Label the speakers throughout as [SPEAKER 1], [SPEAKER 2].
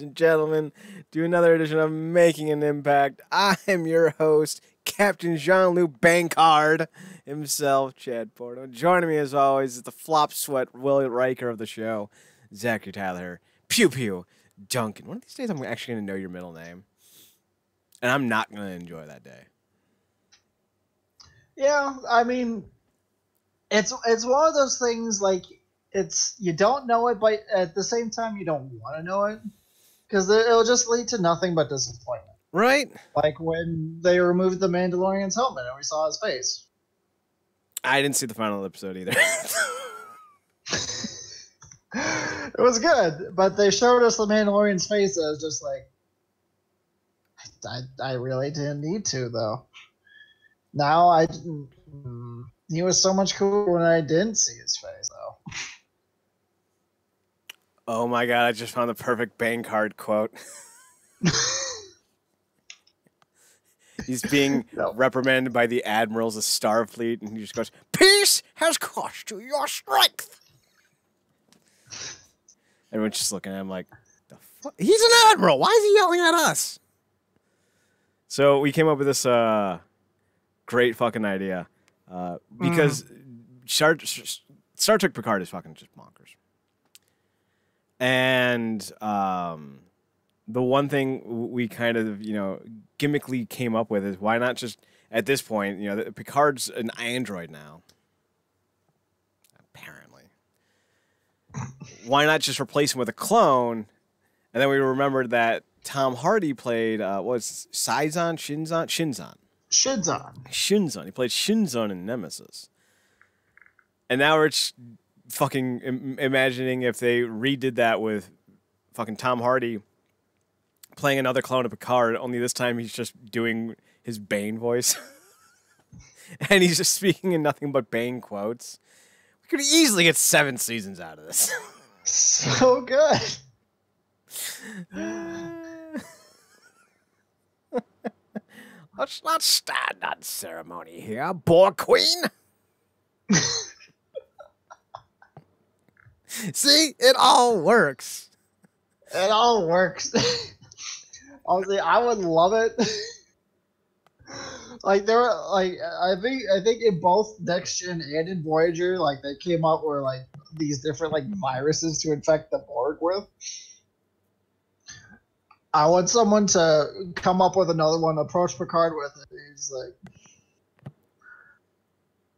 [SPEAKER 1] ladies and gentlemen, to another edition of Making an Impact. I am your host, Captain Jean-Luc Bankard himself, Chad Porto. Joining me, as always, is the flop sweat Will Riker of the show, Zachary Tyler. Pew Pew Duncan. One of these days, I'm actually going to know your middle name, and I'm not going to enjoy that day.
[SPEAKER 2] Yeah, I mean, it's one of those things, like, you don't know it, but at the same time, you don't want to know it, because it'll just lead to nothing but disappointment.
[SPEAKER 1] Right?
[SPEAKER 2] Like when they removed the Mandalorian's helmet and we saw his face.
[SPEAKER 1] I didn't see the final episode either.
[SPEAKER 2] It was good, but they showed us the Mandalorian's face, and I was just like, I really didn't need to, though. Now I didn't. He was so much cooler when I didn't see his face, though.
[SPEAKER 1] Oh my god, I just found the perfect Bankard quote. He's being reprimanded by the admirals of Starfleet, and he just goes, "Peace has cost you your strength." Everyone's just looking at him like, the fuck? He's an admiral. Why is he yelling at us? So we came up with this great fucking idea. Because Star Trek Picard is fucking just bonkers. And the one thing we kind of, gimmickly came up with is why not just, at this point, Picard's an android now. Apparently. Why not just replace him with a clone? And then we remembered that Tom Hardy played, Shinzon? Shinzon. He played Shinzon in Nemesis. And now we're just fucking imagining if they redid that with fucking Tom Hardy playing another clone of Picard, only this time he's just doing his Bane voice. And he's just speaking in nothing but Bane quotes. We could easily get 7 seasons out of this.
[SPEAKER 2] So good.
[SPEAKER 1] Let's not stand on ceremony here, Boar Queen. See, it all works.
[SPEAKER 2] It all works. Honestly, I would love it. Like I think in both Next Gen and in Voyager, like they came up with like these different like viruses to infect the Borg with. I want someone to come up with another one, approach Picard with it. He's like,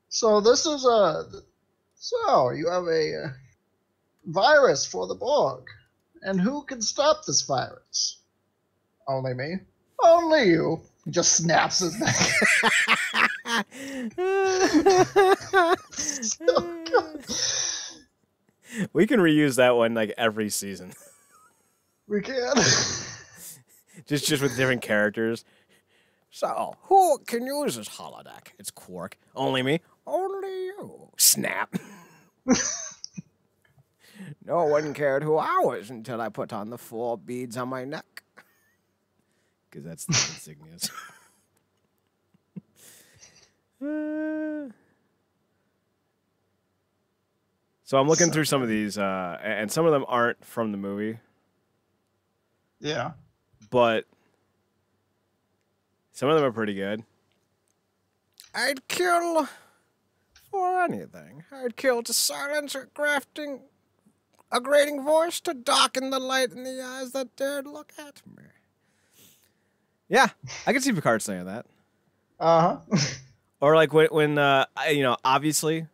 [SPEAKER 2] so this is so you have a virus for the Borg, and who can stop this virus? Only me. Only you. He just snaps his neck. So good.
[SPEAKER 1] We can reuse that one like every season.
[SPEAKER 2] We can.
[SPEAKER 1] just with different characters. So, who can use this holodeck? It's Quark. Only me. Only you. Snap. No one cared who I was until I put on the 4 beads on my neck. Because that's the insignias. So I'm looking through some of these, and some of them aren't from the movie.
[SPEAKER 2] Yeah.
[SPEAKER 1] But some of them are pretty good. I'd kill for anything. I'd kill to silence a grating voice, to darken the light in the eyes that dared look at me. Yeah, I can see Picard saying that. Or like when obviously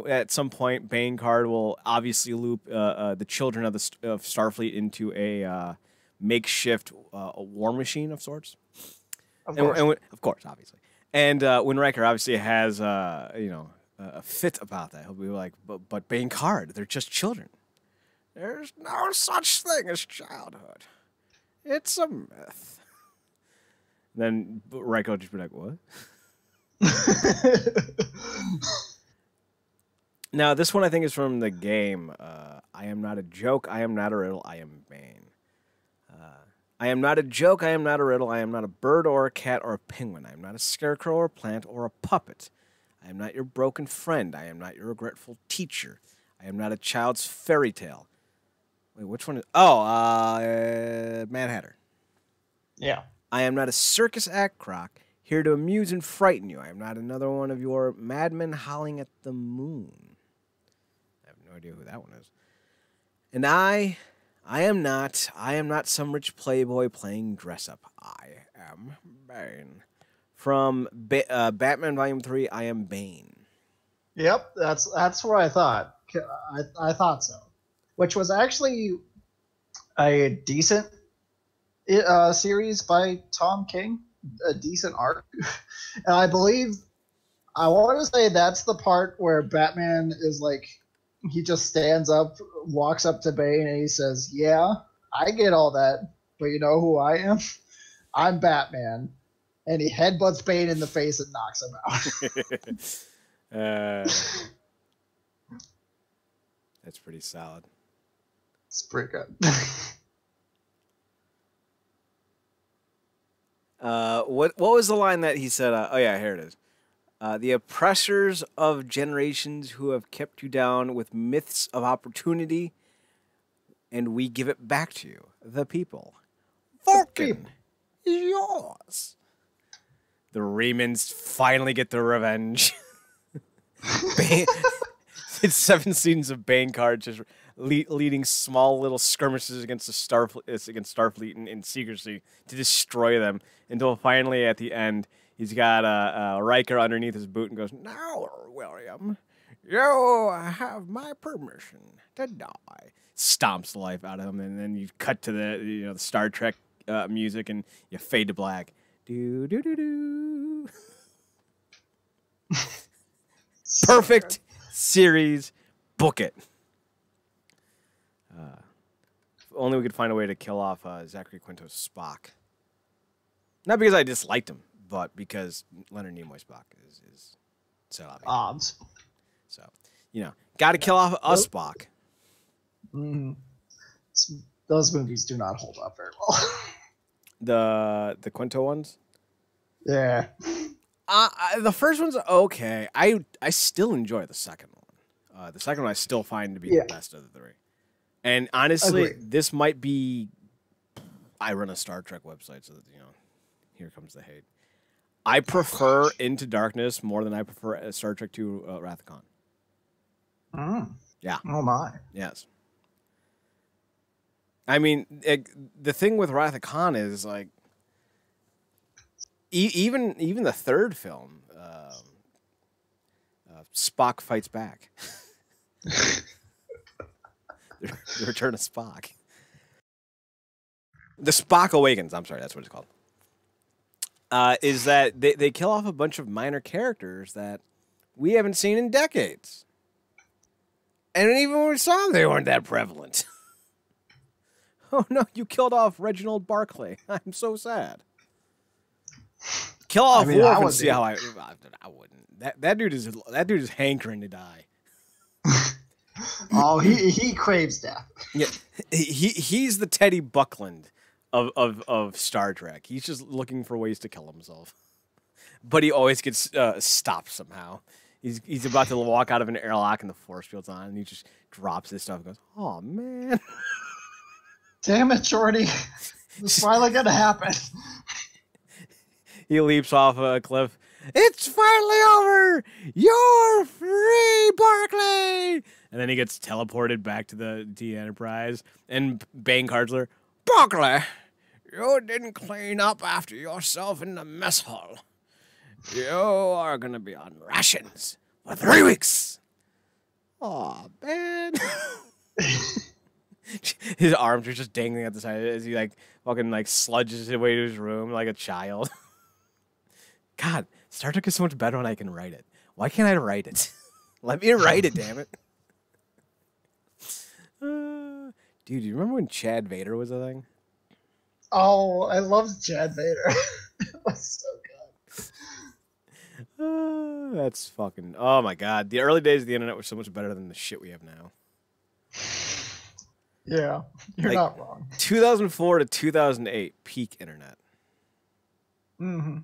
[SPEAKER 1] at some point Bankard will obviously loop the children of Starfleet into a makeshift war machine of sorts. Of course, obviously. And when Riker obviously has a fit about that, he'll be like, but Bankard, they're just children. There's no such thing as childhood. It's a myth. Then Riker will just be like, what? Now, this one I think is from the game. I am not a joke. I am not a riddle. I am Bane. I am not a joke. I am not a riddle. I am not a bird or a cat or a penguin. I am not a scarecrow or a plant or a puppet. I am not your broken friend. I am not your regretful teacher. I am not a child's fairy tale. Wait, which one is? Oh, Mad Hatter.
[SPEAKER 2] Yeah.
[SPEAKER 1] I am not a circus act, Croc, here to amuse and frighten you. I am not another one of your madmen howling at the moon. I have no idea who that one is. And I am not some rich playboy playing dress up. I am Bane. From Batman Volume 3, I am Bane.
[SPEAKER 2] Yep, that's what I thought. I thought so, which was actually a decent series by Tom King, a decent arc, and I want to say that's the part where Batman is like, he just stands up, walks up to Bane, and he says, "Yeah, I get all that, but you know who I am? I'm Batman." And he headbutts Bane in the face and knocks him out.
[SPEAKER 1] That's pretty solid.
[SPEAKER 2] It's pretty good.
[SPEAKER 1] What was the line that he said? Oh yeah, here it is. The oppressors of generations who have kept you down with myths of opportunity, and we give it back to you, the people. Vulcan is yours. The Remans finally get their revenge. It's 7 seasons of Bane cards just leading small little skirmishes against Starfleet in secrecy to destroy them until finally at the end he's got Riker underneath his boot and goes, "Now, William, you have my permission to die." Stomps the life out of him, and then you cut to the Star Trek music and you fade to black. Do do do do. Perfect series. Book it. If only we could find a way to kill off Zachary Quinto's Spock. Not because I disliked him, but because Leonard Nimoy's Spock is so obvious. So, got to kill off a Spock.
[SPEAKER 2] Mm-hmm. Those movies do not hold up very well.
[SPEAKER 1] The Quinto ones?
[SPEAKER 2] Yeah.
[SPEAKER 1] The first one's okay. I still enjoy the second one. The second one I still find to be the best of the three. And honestly, this might be... I run a Star Trek website, so that, here comes the hate. I prefer Into Darkness more than I prefer Star Trek II Wrath of Khan. Yeah.
[SPEAKER 2] Oh, my.
[SPEAKER 1] Yes. I mean, the thing with Wrath of Khan is, like, even the third film, Spock Fights Back. The Return of Spock. The Spock Awakens. I'm sorry, that's what it's called. Is that they kill off a bunch of minor characters that we haven't seen in decades. And even when we saw them, they weren't that prevalent. Oh no, you killed off Reginald Barclay. I'm so sad. Kill off Worf and see how I wouldn't. That dude is hankering to die.
[SPEAKER 2] Oh, he craves death.
[SPEAKER 1] Yeah, he's the Teddy Buckland of Star Trek. He's just looking for ways to kill himself, but he always gets stopped somehow. He's about to walk out of an airlock and the force field's on, and he just drops his stuff and goes, "Oh man,
[SPEAKER 2] damn it, Shorty, it's finally gonna happen."
[SPEAKER 1] He leaps off a cliff. It's finally over. You're free, Barclay. And then he gets teleported back to the T Enterprise. And Bane Cardler, Barclay, you didn't clean up after yourself in the mess hall. You are going to be on rations for 3 weeks. Aw, man. His arms are just dangling at the side as he fucking sludges his way to his room like a child. God, Star Trek is so much better when I can write it. Why can't I write it? Let me write it, damn it. Dude, do you remember when Chad Vader was a thing?
[SPEAKER 2] Oh, I loved Chad Vader. It was so
[SPEAKER 1] good. That's fucking... Oh, my God. The early days of the internet were so much better than the shit we have now.
[SPEAKER 2] Yeah, you're not wrong.
[SPEAKER 1] 2004 to 2008, peak internet.
[SPEAKER 2] Mm-hmm.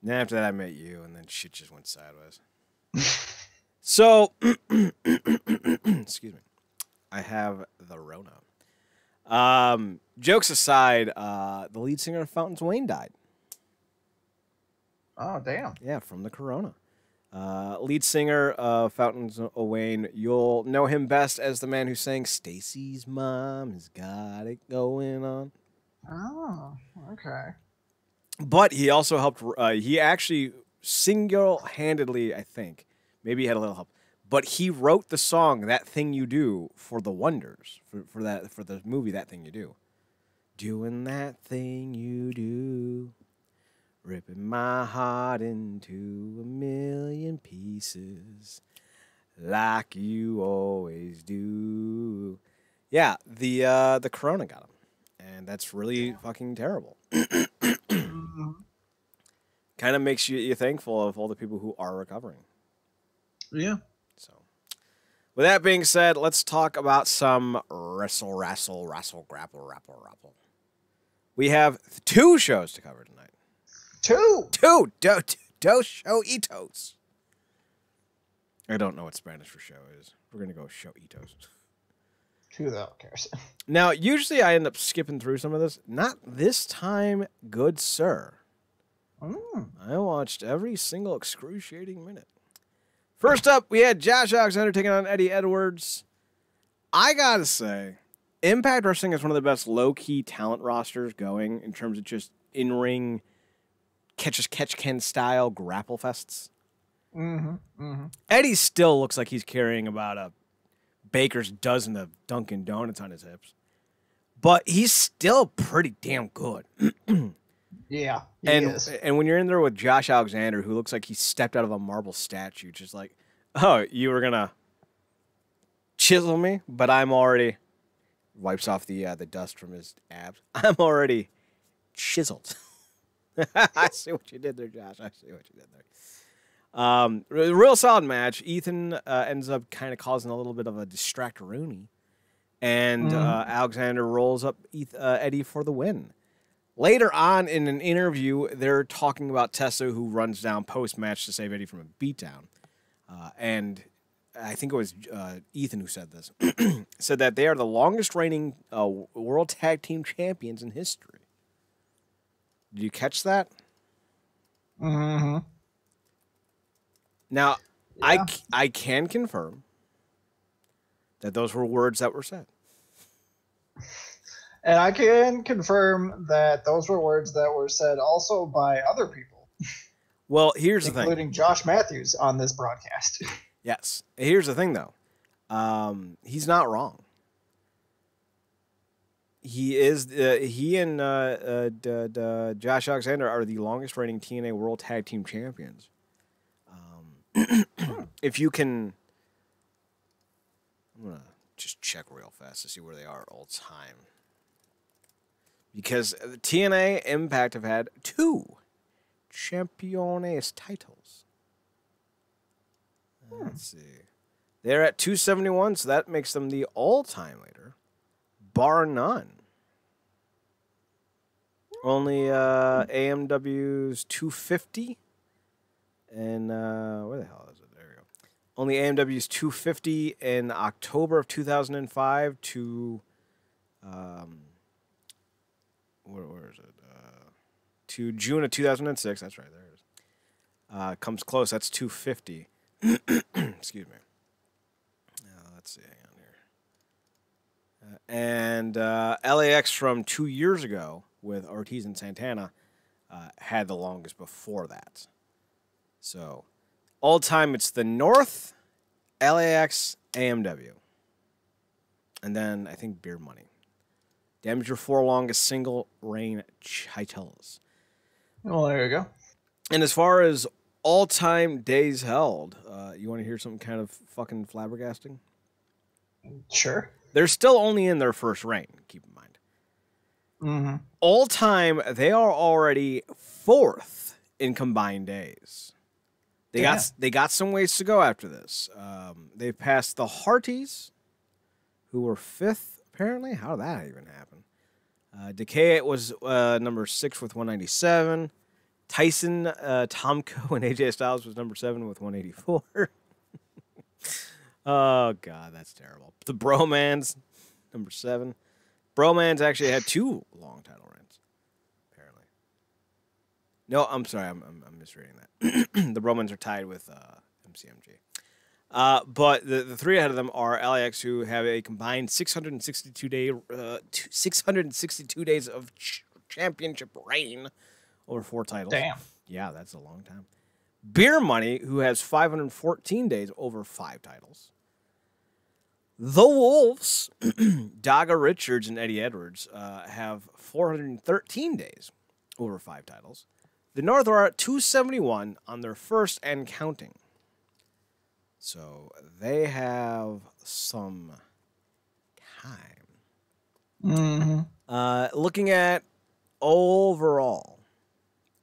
[SPEAKER 1] And then after that, I met you, and then shit just went sideways. So, excuse me. I have the Rona. Jokes aside, the lead singer of Fountains Wayne died.
[SPEAKER 2] Oh, damn.
[SPEAKER 1] Yeah, from the corona. Lead singer of Fountains Wayne, you'll know him best as the man who sang Stacy's Mom Has Got It Going On.
[SPEAKER 2] Oh, okay.
[SPEAKER 1] But he also helped, he actually single-handedly, I think, maybe he had a little help, but he wrote the song That Thing You Do for the Wonders, for the movie That Thing You Do. Doing that thing you do, ripping my heart into a million pieces, like you always do. Yeah, the corona got him, and that's really fucking terrible. Kind of makes you thankful of all the people who are recovering.
[SPEAKER 2] Yeah.
[SPEAKER 1] So, with that being said, let's talk about some wrestle, grapple. We have 2 shows to cover tonight.
[SPEAKER 2] 2.
[SPEAKER 1] Dos show itos. I don't know what Spanish for show is. We're going to go show itos.
[SPEAKER 2] Who the hell cares?
[SPEAKER 1] Now, usually I end up skipping through some of this. Not this time, good sir. I watched every single excruciating minute. First up, we had Josh Alexander taking on Eddie Edwards. I gotta say, Impact Wrestling is one of the best low-key talent rosters going in terms of just in-ring catch-as-catch-can style grapple fests. Eddie still looks like he's carrying about a baker's dozen of Dunkin' Donuts on his hips. But he's still pretty damn good.
[SPEAKER 2] Yeah, he is.
[SPEAKER 1] And when you're in there with Josh Alexander, who looks like he stepped out of a marble statue, just like, oh, you were gonna chisel me, but I'm already wipes off the dust from his abs. I'm already chiseled. I see what you did there, Josh. I see what you did there. Real solid match. Ethan ends up kind of causing a little bit of a distract-a-rooney, and Alexander rolls up Eddie for the win. Later on in an interview, they're talking about Tessa, who runs down post-match to save Eddie from a beatdown. And I think it was Ethan who said this. Said that they are the longest-reigning World Tag Team Champions in history. Did you catch that?
[SPEAKER 2] Mm-hmm.
[SPEAKER 1] Now,
[SPEAKER 2] Yeah.
[SPEAKER 1] I can confirm that those were words that were said.
[SPEAKER 2] And I can confirm that those were words that were said also by other people.
[SPEAKER 1] Well, here's the thing.
[SPEAKER 2] Including Josh Matthews on this broadcast.
[SPEAKER 1] Yes. Here's the thing, though. He's not wrong. He and Josh Alexander are the longest reigning TNA World Tag Team Champions. If you can, I'm gonna just check real fast to see where they are all time. Because the TNA Impact have had 2 Championes titles. Let's see. They're at 271, so that makes them the all-time leader, bar none. Only AMW's 250, and where the hell is it? There we go. Only AMW's 250 in October of 2005 to where is it? To June of 2006. That's right. There it is. Comes close. That's 250. Excuse me. Let's see. Hang on here. And LAX from 2 years ago with Ortiz and Santana had the longest before that. So, all time, it's the North, LAX, AMW. And then, I think, Beer Money. Damage your 4 longest single reign titles.
[SPEAKER 2] Well, there you go.
[SPEAKER 1] And as far as all-time days held, you want to hear something kind of fucking flabbergasting?
[SPEAKER 2] Sure.
[SPEAKER 1] They're still only in their first reign, keep in mind.
[SPEAKER 2] Mm-hmm.
[SPEAKER 1] All-time, they are already 4th in combined days. They got some ways to go after this. They've passed the Hardys, who were 5th, apparently. How did that even happen? Decay was number 6 with 197. Tyson, Tomko, and AJ Styles was number 7 with 184. Oh God, that's terrible. The Bromans, number 7. Bromans actually had 2 long title reigns. Apparently. No, I'm sorry, I'm misreading that. The Bromans are tied with MCMG. But the 3 ahead of them are LAX, who have a combined 662 days of championship reign over 4 titles.
[SPEAKER 2] Damn.
[SPEAKER 1] Yeah, that's a long time. Beer Money, who has 514 days over 5 titles. The Wolves, Daga Richards and Eddie Edwards, have 413 days over 5 titles. The North are at 271 on their first and counting. So they have some time.
[SPEAKER 2] Mm-hmm.
[SPEAKER 1] Looking at overall,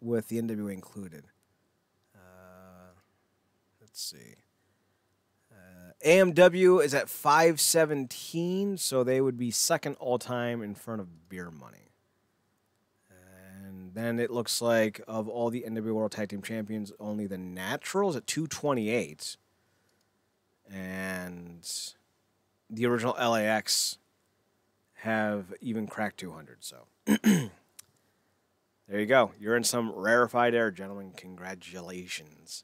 [SPEAKER 1] with the NWA included, let's see. AMW is at 517, so they would be second all time in front of Beer Money. And then it looks like of all the NWA World Tag Team Champions, only the Naturals at 228. And the original LAX have even cracked 200. So there you go. You're in some rarefied air, gentlemen. Congratulations.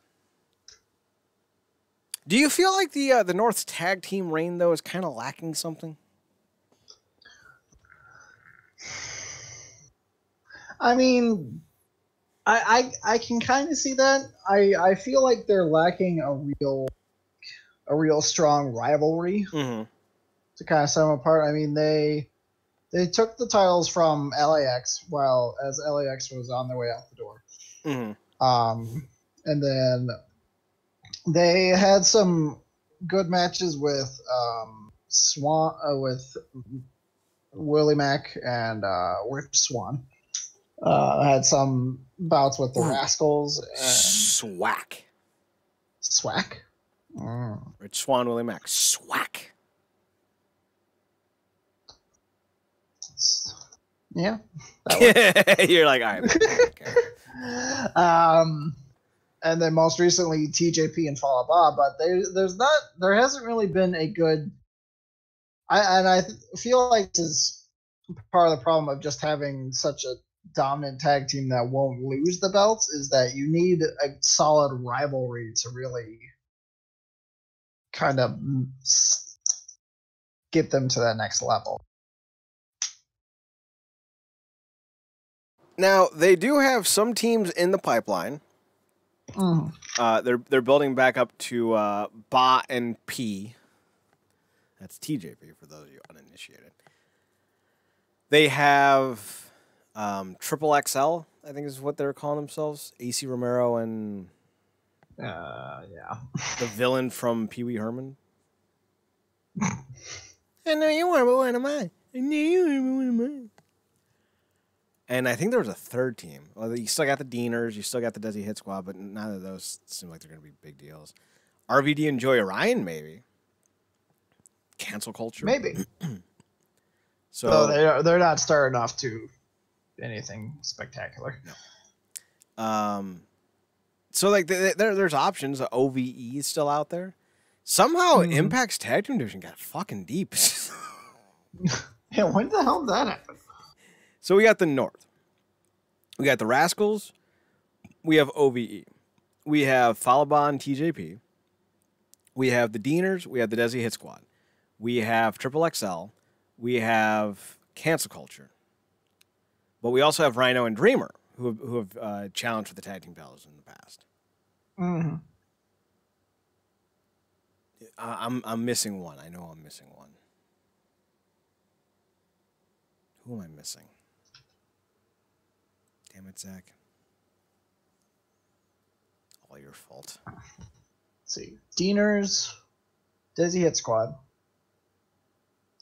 [SPEAKER 1] Do you feel like the North's tag team reign, though, is kind of lacking something?
[SPEAKER 2] I mean, I can kind of see that. I feel like they're lacking a real strong rivalry
[SPEAKER 1] Mm-hmm.
[SPEAKER 2] to kind of set them apart. I mean, they took the titles from LAX while as LAX was on their way out the door.
[SPEAKER 1] Mm-hmm.
[SPEAKER 2] And then they had some good matches with Swan with Willie Mack and Rip Swan. Had some bouts with the Rascals and
[SPEAKER 1] Swack.
[SPEAKER 2] Swack.
[SPEAKER 1] Rich Swan, Willie Mack. Swack.
[SPEAKER 2] Yeah.
[SPEAKER 1] You're like, all right. Okay.
[SPEAKER 2] And then most recently TJP and Fallah Bahh, but there hasn't really been a good. I feel like this is part of the problem of just having such a dominant tag team that won't lose the belts is that you need a solid rivalry to really kind of get them to that next level.
[SPEAKER 1] Now, they do have some teams in the pipeline. They're building back up to Ba and P. That's TJP for those of you uninitiated. They have Triple XL, I think is what they're calling themselves. AC Romero and
[SPEAKER 2] Yeah.
[SPEAKER 1] the villain from Pee Wee Herman. I know you were, but what am I? I know you were, but what am I? And I think there was a third team. Well, you still got the Deaners, you still got the Desi Hit Squad, but none of those seem like they're going to be big deals. RVD and Joey Ryan, maybe. Cancel culture,
[SPEAKER 2] Maybe.
[SPEAKER 1] So
[SPEAKER 2] they're not starting off to anything spectacular.
[SPEAKER 1] No. So like there's options. OVE is still out there. Somehow Impact's tag team division got fucking deep.
[SPEAKER 2] Yeah, when the hell did that happen?
[SPEAKER 1] So we got the North. We got the Rascals. We have OVE. We have Fallah Bahh and TJP. We have the Deaners. We have the Desi Hit Squad. We have Triple XL. We have Cancel Culture. But we also have Rhino and Dreamer, who have challenged for the tag team titles in the past.
[SPEAKER 2] Mm-hmm.
[SPEAKER 1] I'm missing one. I know I'm missing one. Who am I missing? Damn it, Zach. All your fault.
[SPEAKER 2] Let's see. Deaners, Desi Hit Squad,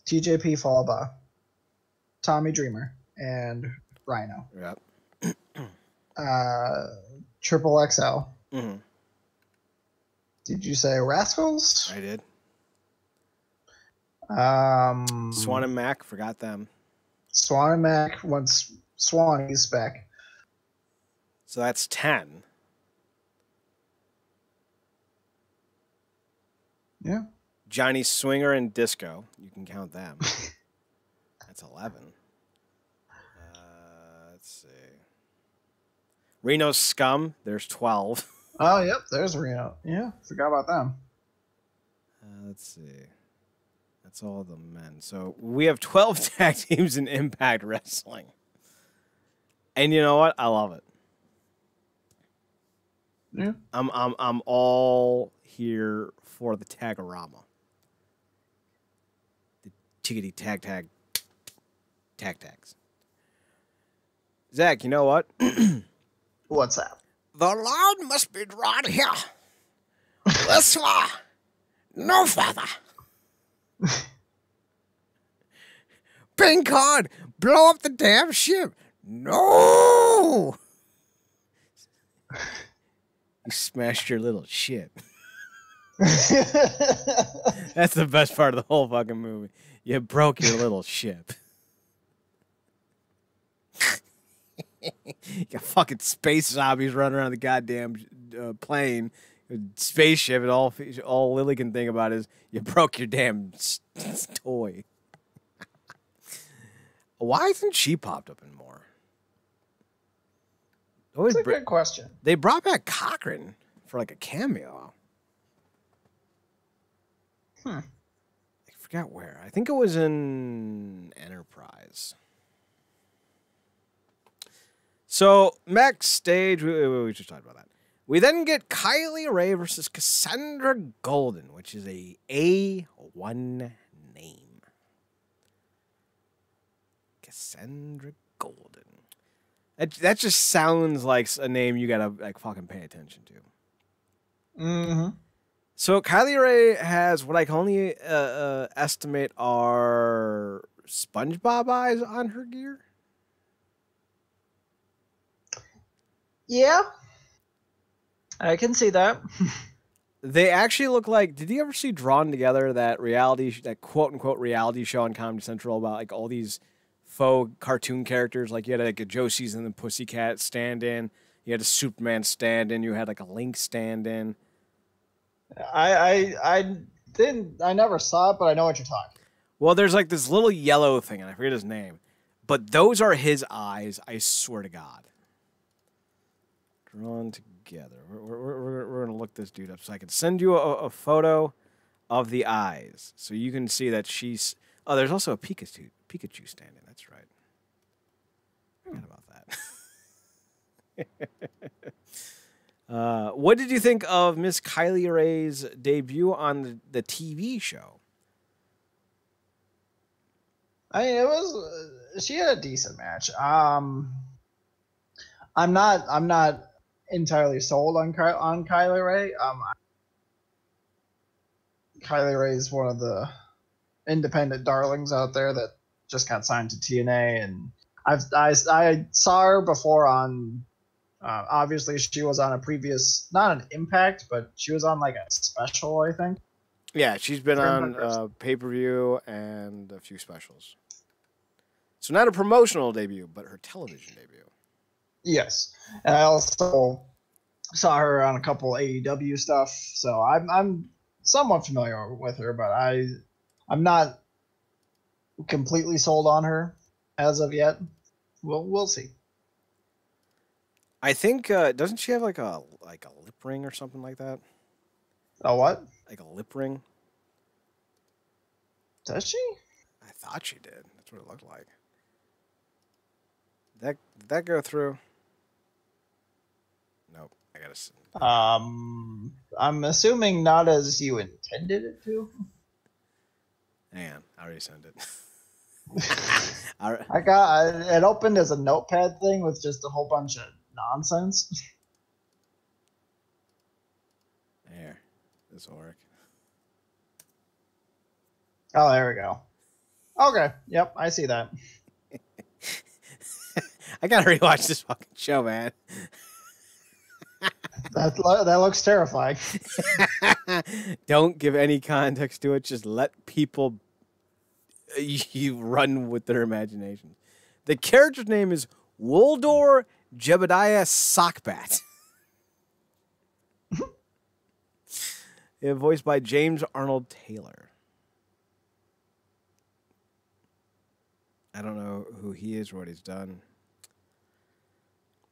[SPEAKER 2] TJP Fallah Bahh, Tommy Dreamer, and Rhino.
[SPEAKER 1] Yep.
[SPEAKER 2] Triple XL.
[SPEAKER 1] Mm-hmm.
[SPEAKER 2] Did you say Rascals?
[SPEAKER 1] I did.
[SPEAKER 2] Swan
[SPEAKER 1] Swan and Mac, forgot them.
[SPEAKER 2] Swan and Mac, once Swan is back.
[SPEAKER 1] So that's 10.
[SPEAKER 2] Yeah.
[SPEAKER 1] Johnny Swinger and Disco. You can count them. That's 11. Let's see. Reno Scum. There's 12.
[SPEAKER 2] Oh, yep. There's Reno. Yeah, forgot about them.
[SPEAKER 1] Let's see. That's all the men. So we have 12 tag teams in Impact Wrestling. And you know what? I love it.
[SPEAKER 2] Yeah.
[SPEAKER 1] I'm all here for the Tagorama. The tickety tags. Zach, you know what?
[SPEAKER 2] What's that?
[SPEAKER 1] The line must be drawn here. This way. No further. Pink card. Blow up the damn ship. No. You smashed your little ship. That's the best part of the whole fucking movie. You broke your little ship. You got fucking space zombies running around the goddamn plane, spaceship, and all Lily can think about is you broke your damn toy. Why hasn't she popped up anymore?
[SPEAKER 2] That's a good question.
[SPEAKER 1] They brought back Cochran for like a cameo. I forgot where. I think it was in Enterprise. So, next stage, we just talked about that. We then get Kylie Ray versus Cassandra Golden, which is a A1 name. Cassandra Golden. That just sounds like a name you gotta like fucking pay attention to.
[SPEAKER 2] Mm-hmm.
[SPEAKER 1] So Kylie Ray has what I can only estimate are SpongeBob eyes on her gear.
[SPEAKER 2] Yeah, I can see that.
[SPEAKER 1] They actually look like. Did you ever see Drawn Together, that quote unquote reality show on Comedy Central about like all these faux cartoon characters? Like you had like a Josie's and the Pussycat stand-in, you had a Superman stand-in, you had like a Link stand-in.
[SPEAKER 2] I never saw it, but I know what you're talking.
[SPEAKER 1] Well, there's like this little yellow thing, and I forget his name, but those are his eyes. I swear to God. Drawn Together. We're gonna look this dude up so I can send you a photo of the eyes so you can see that she's. Oh, there's also a Pikachu standing. That's right. Forgot about that. What did you think of Miss Kylie Ray's debut on the TV show?
[SPEAKER 2] I mean, it was. She had a decent match. I'm not entirely sold on Kylie Ray. Kylie Ray is one of the independent darlings out there that just got signed to TNA, and I saw her before on. Obviously, she was on a previous, not an Impact, but she was on like a special, I think.
[SPEAKER 1] Yeah, she's been on pay-per-view and a few specials. So not a promotional debut, but her television debut. Yes,
[SPEAKER 2] and I also saw her on a couple AEW stuff, so I'm somewhat familiar with her, but I'm not completely sold on her as of yet. We'll see.
[SPEAKER 1] I think doesn't she have like a lip ring or something like that?
[SPEAKER 2] A what?
[SPEAKER 1] Like a lip ring?
[SPEAKER 2] Does she?
[SPEAKER 1] I thought she did. That's what it looked like. Did that go through? Nope. I gotta see.
[SPEAKER 2] I'm assuming not as you intended it to.
[SPEAKER 1] Hang on, I already sent it.
[SPEAKER 2] It opened as a notepad thing with just a whole bunch of nonsense.
[SPEAKER 1] There, this will work.
[SPEAKER 2] Oh, there we go. Okay, yep, I see that.
[SPEAKER 1] I gotta rewatch this fucking show, man.
[SPEAKER 2] That looks terrifying.
[SPEAKER 1] Don't give any context to it. Just let people you run with their imagination. The character's name is Woldor Jebediah Sockbat. Voiced by James Arnold Taylor. I don't know who he is or what he's done.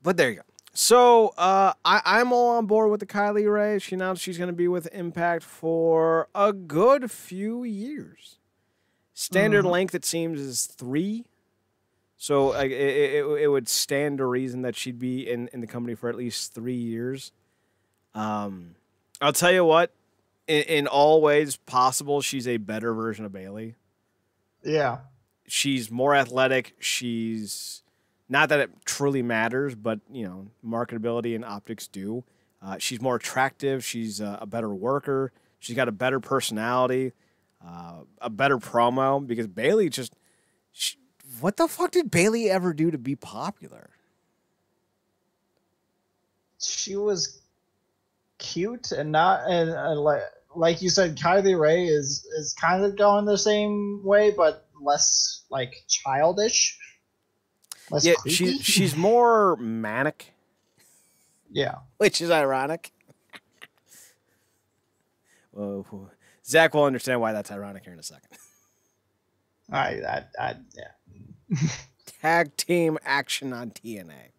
[SPEAKER 1] But there you go. So I'm all on board with the Kylie Ray. She announced she's going to be with Impact for a good few years. Standard length, it seems, is 3. So it would stand to reason that she'd be in the company for at least 3 years. I'll tell you what, in all ways possible, she's a better version of Bayley.
[SPEAKER 2] Yeah.
[SPEAKER 1] She's more athletic. She's not that it truly matters, but marketability and optics do. She's more attractive. She's a better worker. She's got a better personality, a better promo. Because Bayley what the fuck did Bayley ever do to be popular?
[SPEAKER 2] She was cute and not, and like you said, Kylie Ray is kind of going the same way, but less like childish. Less creepy.
[SPEAKER 1] she's more manic.
[SPEAKER 2] Yeah,
[SPEAKER 1] which is ironic. Well, Zach will understand why that's ironic here in a second.
[SPEAKER 2] Yeah.
[SPEAKER 1] Tag team action on TNA.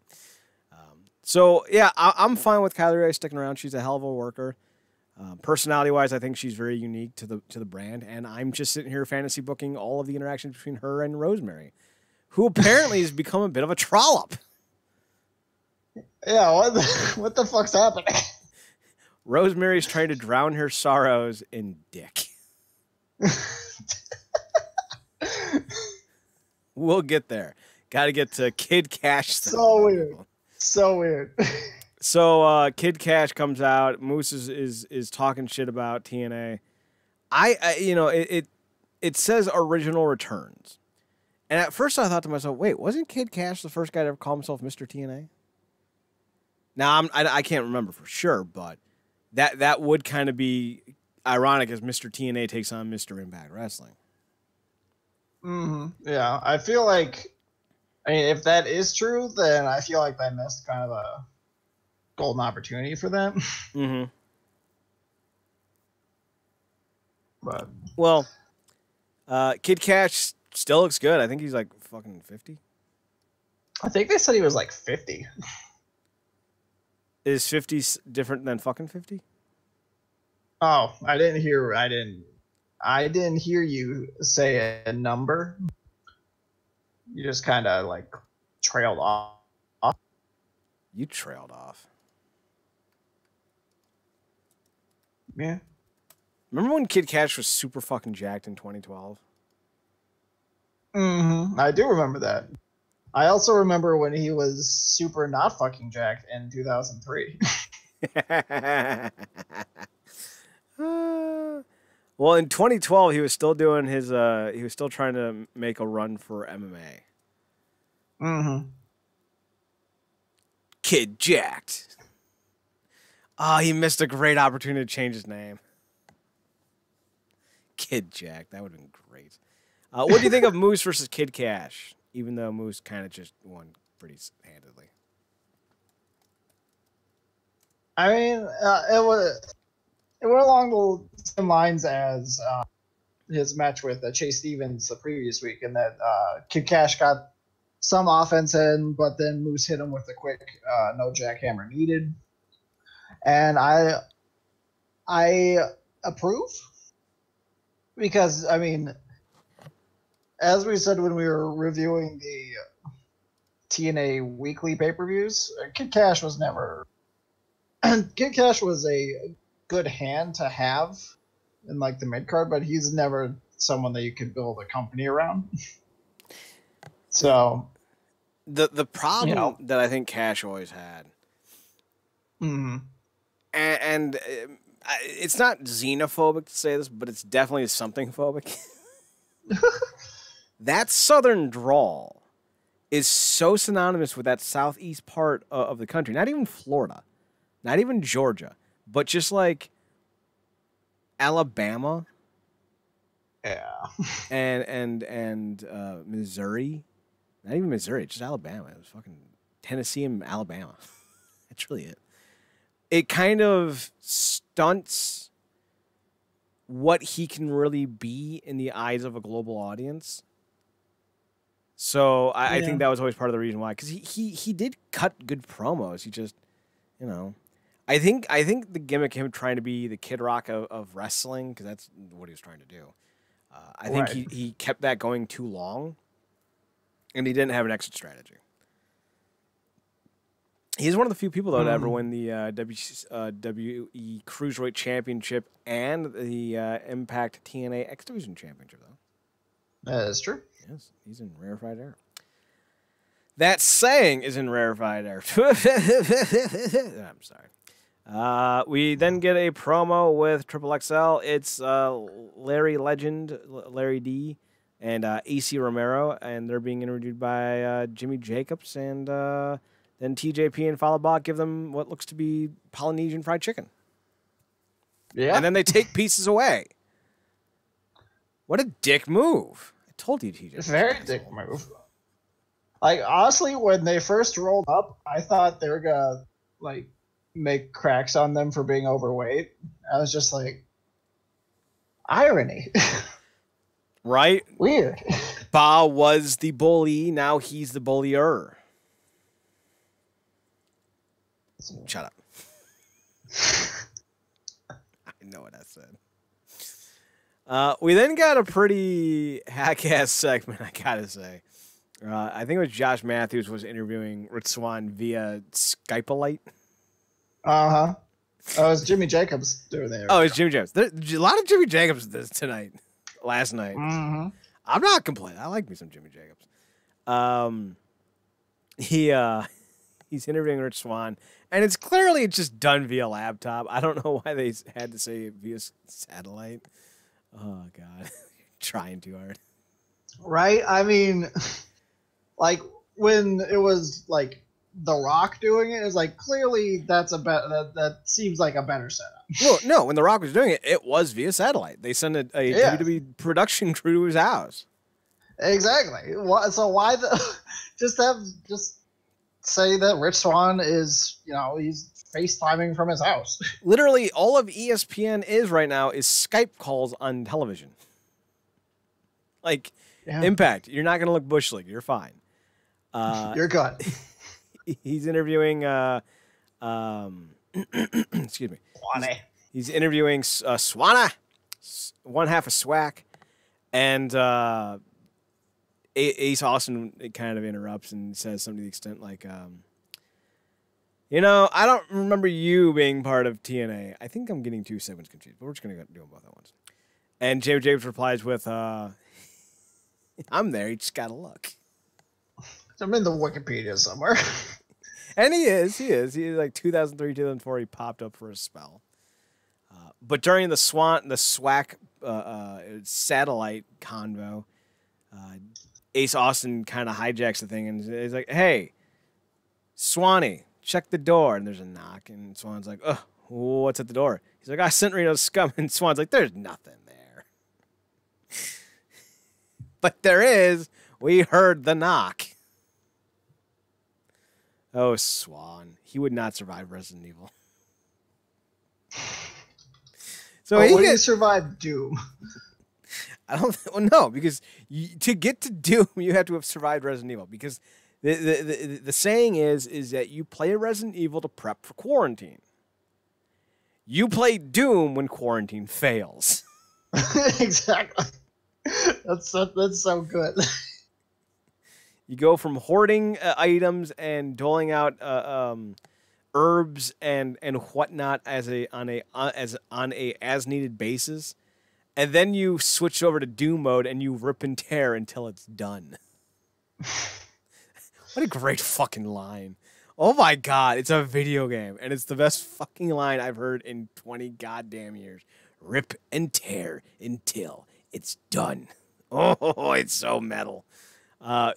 [SPEAKER 1] So yeah, I'm fine with Kylie Ray sticking around. She's a hell of a worker. Personality-wise, I think she's very unique to the brand, and I'm just sitting here fantasy booking all of the interactions between her and Rosemary, who apparently has become a bit of a trollop.
[SPEAKER 2] Yeah, what the fuck's happening?
[SPEAKER 1] Rosemary's trying to drown her sorrows in dick. We'll get there. Got to get to Kid Cash.
[SPEAKER 2] So weird. So weird.
[SPEAKER 1] So Kid Cash comes out. Moose is talking shit about TNA. It says original returns, and at first I thought to myself, wait, wasn't Kid Cash the first guy to ever call himself Mr. TNA? Now I can't remember for sure, but that would kind of be ironic as Mr. TNA takes on Mr. Impact Wrestling.
[SPEAKER 2] Yeah, I feel like, if that is true, then I feel like they missed kind of a golden opportunity for them. But
[SPEAKER 1] well, Kid Cash still looks good. I think he's like fucking 50.
[SPEAKER 2] I think they said he was like 50.
[SPEAKER 1] Is 50 different than fucking 50?
[SPEAKER 2] Oh, I didn't hear you say a number. You just kind of like trailed off.
[SPEAKER 1] You trailed off.
[SPEAKER 2] Yeah.
[SPEAKER 1] Remember when Kid Cash was super fucking jacked in 2012?
[SPEAKER 2] I do remember that. I also remember when he was super not fucking jacked in 2003.
[SPEAKER 1] Well, in 2012, he was still doing his. He was still trying to make a run for MMA. Kid jacked. Oh, he missed a great opportunity to change his name. Kid jacked. That would have been great. What do you think of Moose versus Kid Cash? Even though Moose kind of just won pretty handedly.
[SPEAKER 2] I mean, it went along the same lines as his match with Chase Stevens the previous week, in that Kid Cash got some offense in, but then Moose hit him with a quick no jackhammer needed, and I approve, because I mean, as we said when we were reviewing the TNA weekly pay-per-views, Kid Cash was never. Kid Cash was a good hand to have in like the mid card, but he's never someone that you could build a company around. So
[SPEAKER 1] the problem that I think Cash always had, and it's not xenophobic to say this, but it's definitely something phobic. That southern drawl is so synonymous with that southeast part of the country. Not even Florida, not even Georgia, but just like Alabama, and Missouri. Not even Missouri, just Alabama. It was fucking Tennessee and Alabama. That's really it. It kind of stunts what he can really be in the eyes of a global audience. So I think that was always part of the reason why, because he did cut good promos. He just, you know, I think the gimmick, him trying to be the Kid Rock of wrestling, because that's what he was trying to do. I think he kept that going too long, and he didn't have an exit strategy. He's one of the few people, though, to ever win the WWE Cruiserweight Championship and the Impact TNA X Division Championship, though.
[SPEAKER 2] That is true.
[SPEAKER 1] Yes, he's in rarefied air. That saying is in rarefied air. I'm sorry. We then get a promo with Triple XL. It's Larry Legend, Larry D, and AC Romero, and they're being interviewed by Jimmy Jacobs, and then TJP and Falabot give them what looks to be Polynesian fried chicken.
[SPEAKER 2] Yeah.
[SPEAKER 1] And then they take pieces away. What a dick move. I told you, TJ.
[SPEAKER 2] Very dick move. Like, honestly, when they first rolled up, I thought they were gonna, like, make cracks on them for being overweight. I was just like, irony.
[SPEAKER 1] Right?
[SPEAKER 2] Weird.
[SPEAKER 1] Ba was the bully, now he's the bullier. Shut up. I know what I said. We then got a pretty hack-ass segment, I gotta say. I think it was Josh Matthews was interviewing Rich Swann via Skype-a-lite.
[SPEAKER 2] Uh-huh. Oh, it was Jimmy Jacobs doing there.
[SPEAKER 1] Oh, it's Jimmy Jacobs. There's a lot of Jimmy Jacobs tonight. Last night.
[SPEAKER 2] Mm-hmm.
[SPEAKER 1] I'm not complaining. I like me some Jimmy Jacobs. He's interviewing Rich Swann, and it's clearly just done via laptop. I don't know why they had to say via satellite. Oh, God. Trying too hard.
[SPEAKER 2] Right? I mean, like, when it was, like, The Rock doing it, it's like, clearly that's that seems like a better setup.
[SPEAKER 1] Well, no, when The Rock was doing it, it was via satellite. They sent a WWE production crew to his house.
[SPEAKER 2] Exactly. So why just say that Rich Swann is, he's FaceTiming from his house.
[SPEAKER 1] Literally, all of ESPN is right now is Skype calls on television. Like, Impact, you're not going to look Bush League. You're fine.
[SPEAKER 2] You're good.
[SPEAKER 1] He's interviewing, excuse me.
[SPEAKER 2] Swanee.
[SPEAKER 1] He's interviewing Swanna, one half of Swack, and Ace Austin kind of interrupts and says something to the extent like, I don't remember you being part of TNA. I think I'm getting two segments confused, but we're just going to do them both at once. And James Jacobs replies with, I'm there, you just got to look.
[SPEAKER 2] I'm in the Wikipedia somewhere.
[SPEAKER 1] And he is like 2003, 2004, he popped up for a spell. But during the SWAC satellite convo, Ace Austin kind of hijacks the thing and he's like, "Hey, Swanee, check the door." And there's a knock, and Swan's like, "Oh, what's at the door?" He's like, "I sent Reno's scum." And Swan's like, "There's nothing there." But there is. We heard the knock. Oh, Swan. He would not survive Resident Evil. So
[SPEAKER 2] would he survive Doom?
[SPEAKER 1] I don't. Well, no, because to get to Doom, you have to have survived Resident Evil. Because the saying is that you play Resident Evil to prep for quarantine. You play Doom when quarantine fails.
[SPEAKER 2] Exactly. That's so good.
[SPEAKER 1] You go from hoarding items and doling out herbs and whatnot on a as needed basis, and then you switch over to Doom mode and you rip and tear until it's done. What a great fucking line! Oh my God, it's a video game, and it's the best fucking line I've heard in 20 goddamn years. Rip and tear until it's done. Oh, it's so metal.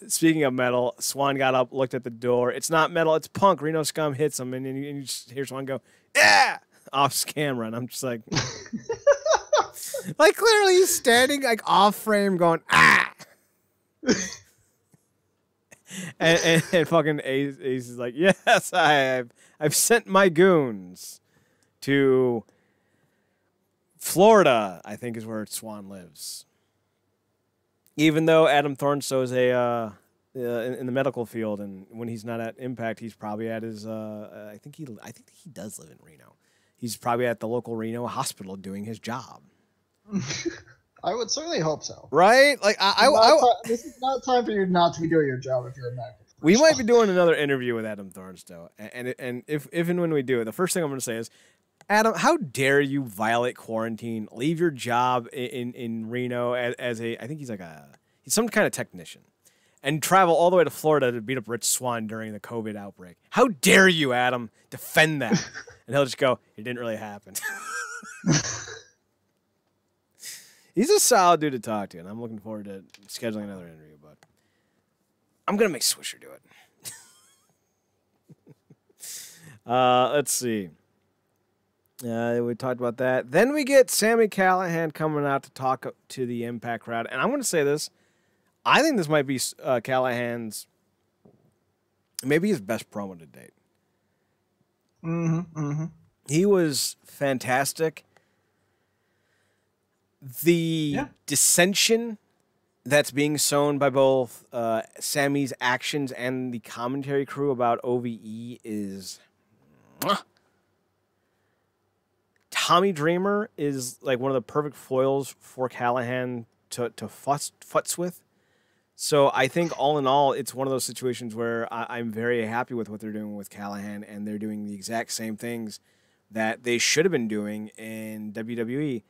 [SPEAKER 1] Speaking of metal, Swan got up, looked at the door. It's not metal, it's punk. Reno Scum hits him, and you just hear Swan go, "Yeah!" off camera, and I'm just like, like clearly he's standing like off frame, going, "Ah!" and fucking Ace is like, "Yes, I've sent my goons to Florida, I think, is where Swan lives. Even though Adam Thornstow's in the medical field, and when he's not at Impact, he's probably at his. I think he does live in Reno. He's probably at the local Reno hospital doing his job.
[SPEAKER 2] I would certainly hope so.
[SPEAKER 1] Right? Like
[SPEAKER 2] this is not time for you not to be doing your job if you're a medical professional.
[SPEAKER 1] We might be doing another interview with Adam Thornstow, and if and when we do it, the first thing I'm going to say is, Adam, how dare you violate quarantine, leave your job in Reno as a, I think he's some kind of technician, and travel all the way to Florida to beat up Rich Swann during the COVID outbreak. How dare you, Adam, defend that? And he'll just go, it didn't really happen. He's a solid dude to talk to, and I'm looking forward to scheduling another interview, but I'm going to make Swisher do it. Let's see. We talked about that. Then we get Sami Callihan coming out to talk to the Impact crowd. And I'm going to say this. I think this might be Callahan's, maybe his best promo to date. He was fantastic. The dissension that's being sown by both Sammy's actions and the commentary crew about OVE is... Tommy Dreamer is like one of the perfect foils for Callahan to futz with. So I think all in all, it's one of those situations where I'm very happy with what they're doing with Callahan, and they're doing the exact same things that they should have been doing in WWE.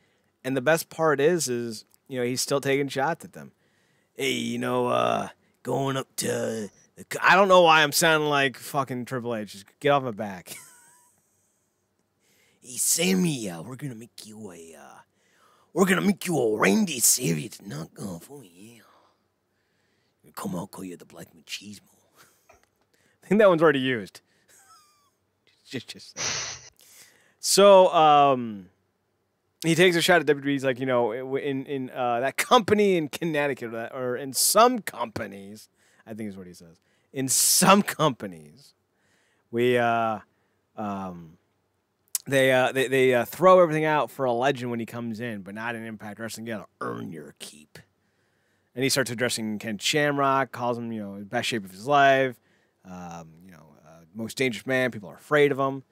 [SPEAKER 1] And the best part is he's still taking shots at them. Hey, going up to... I don't know why I'm sounding like fucking Triple H. Just get off my back. Hey, Sammy, we're gonna make you a reindeer savior tonight, for me. Yeah. Come out, call you the Black Machismo. I think that one's already used. just so he takes a shot at WWE. He's like, in that company in Connecticut, or in some companies, I think is what he says. In some companies, we They throw everything out for a legend when he comes in, but not in Impact Wrestling. You gotta earn your keep. And he starts addressing Ken Shamrock, calls him, the best shape of his life, most dangerous man. People are afraid of him.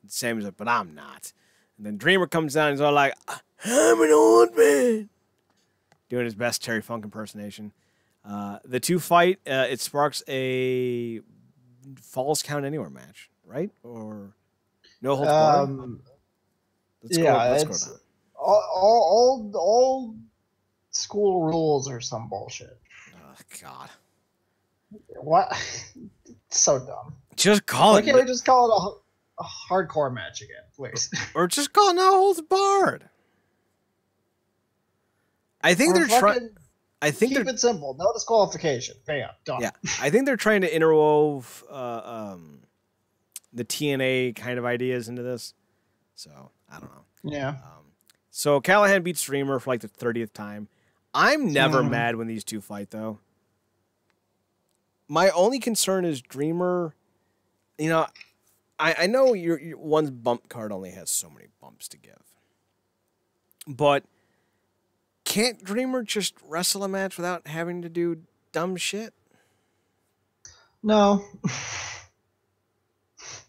[SPEAKER 1] And Sammy's like, but I'm not. And then Dreamer comes down and he's all like, I'm an old man. Doing his best Terry Funk impersonation. The two fight. It sparks a Falls Count Anywhere match, right? Or... No holds barred?
[SPEAKER 2] Let's go down. All school rules or some bullshit.
[SPEAKER 1] Oh, God.
[SPEAKER 2] What? So dumb.
[SPEAKER 1] Just call it.
[SPEAKER 2] Why can't we just call it a hardcore match again, please?
[SPEAKER 1] Or just call it no holds barred. I think they're trying...
[SPEAKER 2] Keep it simple. No disqualification. Bam. Done.
[SPEAKER 1] Yeah. I think they're trying to interwove... the TNA kind of ideas into this. So, I don't know.
[SPEAKER 2] Yeah.
[SPEAKER 1] So, Callahan beats Dreamer for like the 30th time. I'm never mad when these two fight, though. My only concern is Dreamer, I know your one's bump card only has so many bumps to give. But can't Dreamer just wrestle a match without having to do dumb shit?
[SPEAKER 2] No.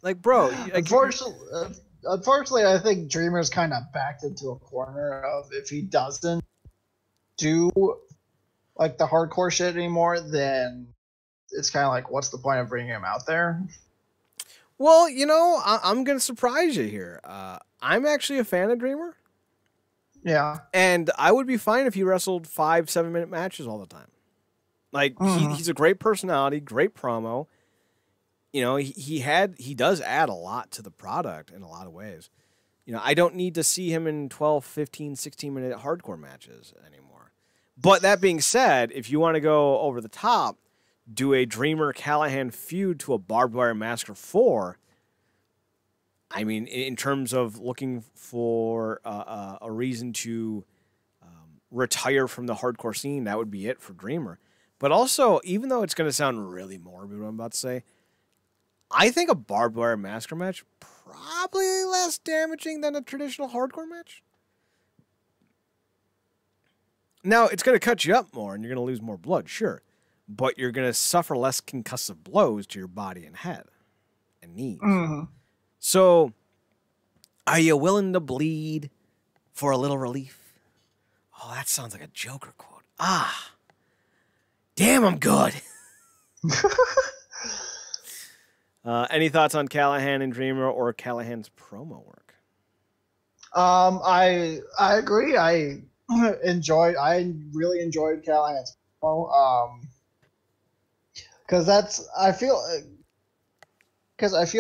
[SPEAKER 1] Like, bro.
[SPEAKER 2] Unfortunately, I think Dreamer's kind of backed into a corner of if he doesn't do like the hardcore shit anymore, then it's kind of like, what's the point of bringing him out there?
[SPEAKER 1] Well, I'm going to surprise you here. I'm actually a fan of Dreamer.
[SPEAKER 2] Yeah. And
[SPEAKER 1] I would be fine if he wrestled 5-7 minute matches all the time. Like, he's a great personality, great promo. He does add a lot to the product in a lot of ways. I don't need to see him in 12, 15, 16-minute hardcore matches anymore. But that being said, if you want to go over the top, do a Dreamer-Callahan feud to a Barbed Wire Massacre 4, I mean, in terms of looking for a reason to retire from the hardcore scene, that would be it for Dreamer. But also, even though it's going to sound really morbid what I'm about to say, I think a Barbed Wire Massacre match probably less damaging than a traditional hardcore match. Now, it's going to cut you up more and you're going to lose more blood, sure. But you're going to suffer less concussive blows to your body and head and knees.
[SPEAKER 2] Mm-hmm.
[SPEAKER 1] So, are you willing to bleed for a little relief? Oh, that sounds like a Joker quote. Ah, damn, I'm good. Any thoughts on Callahan and Dreamer or Callahan's promo work?
[SPEAKER 2] I agree. I really enjoyed Callahan's promo. Because I feel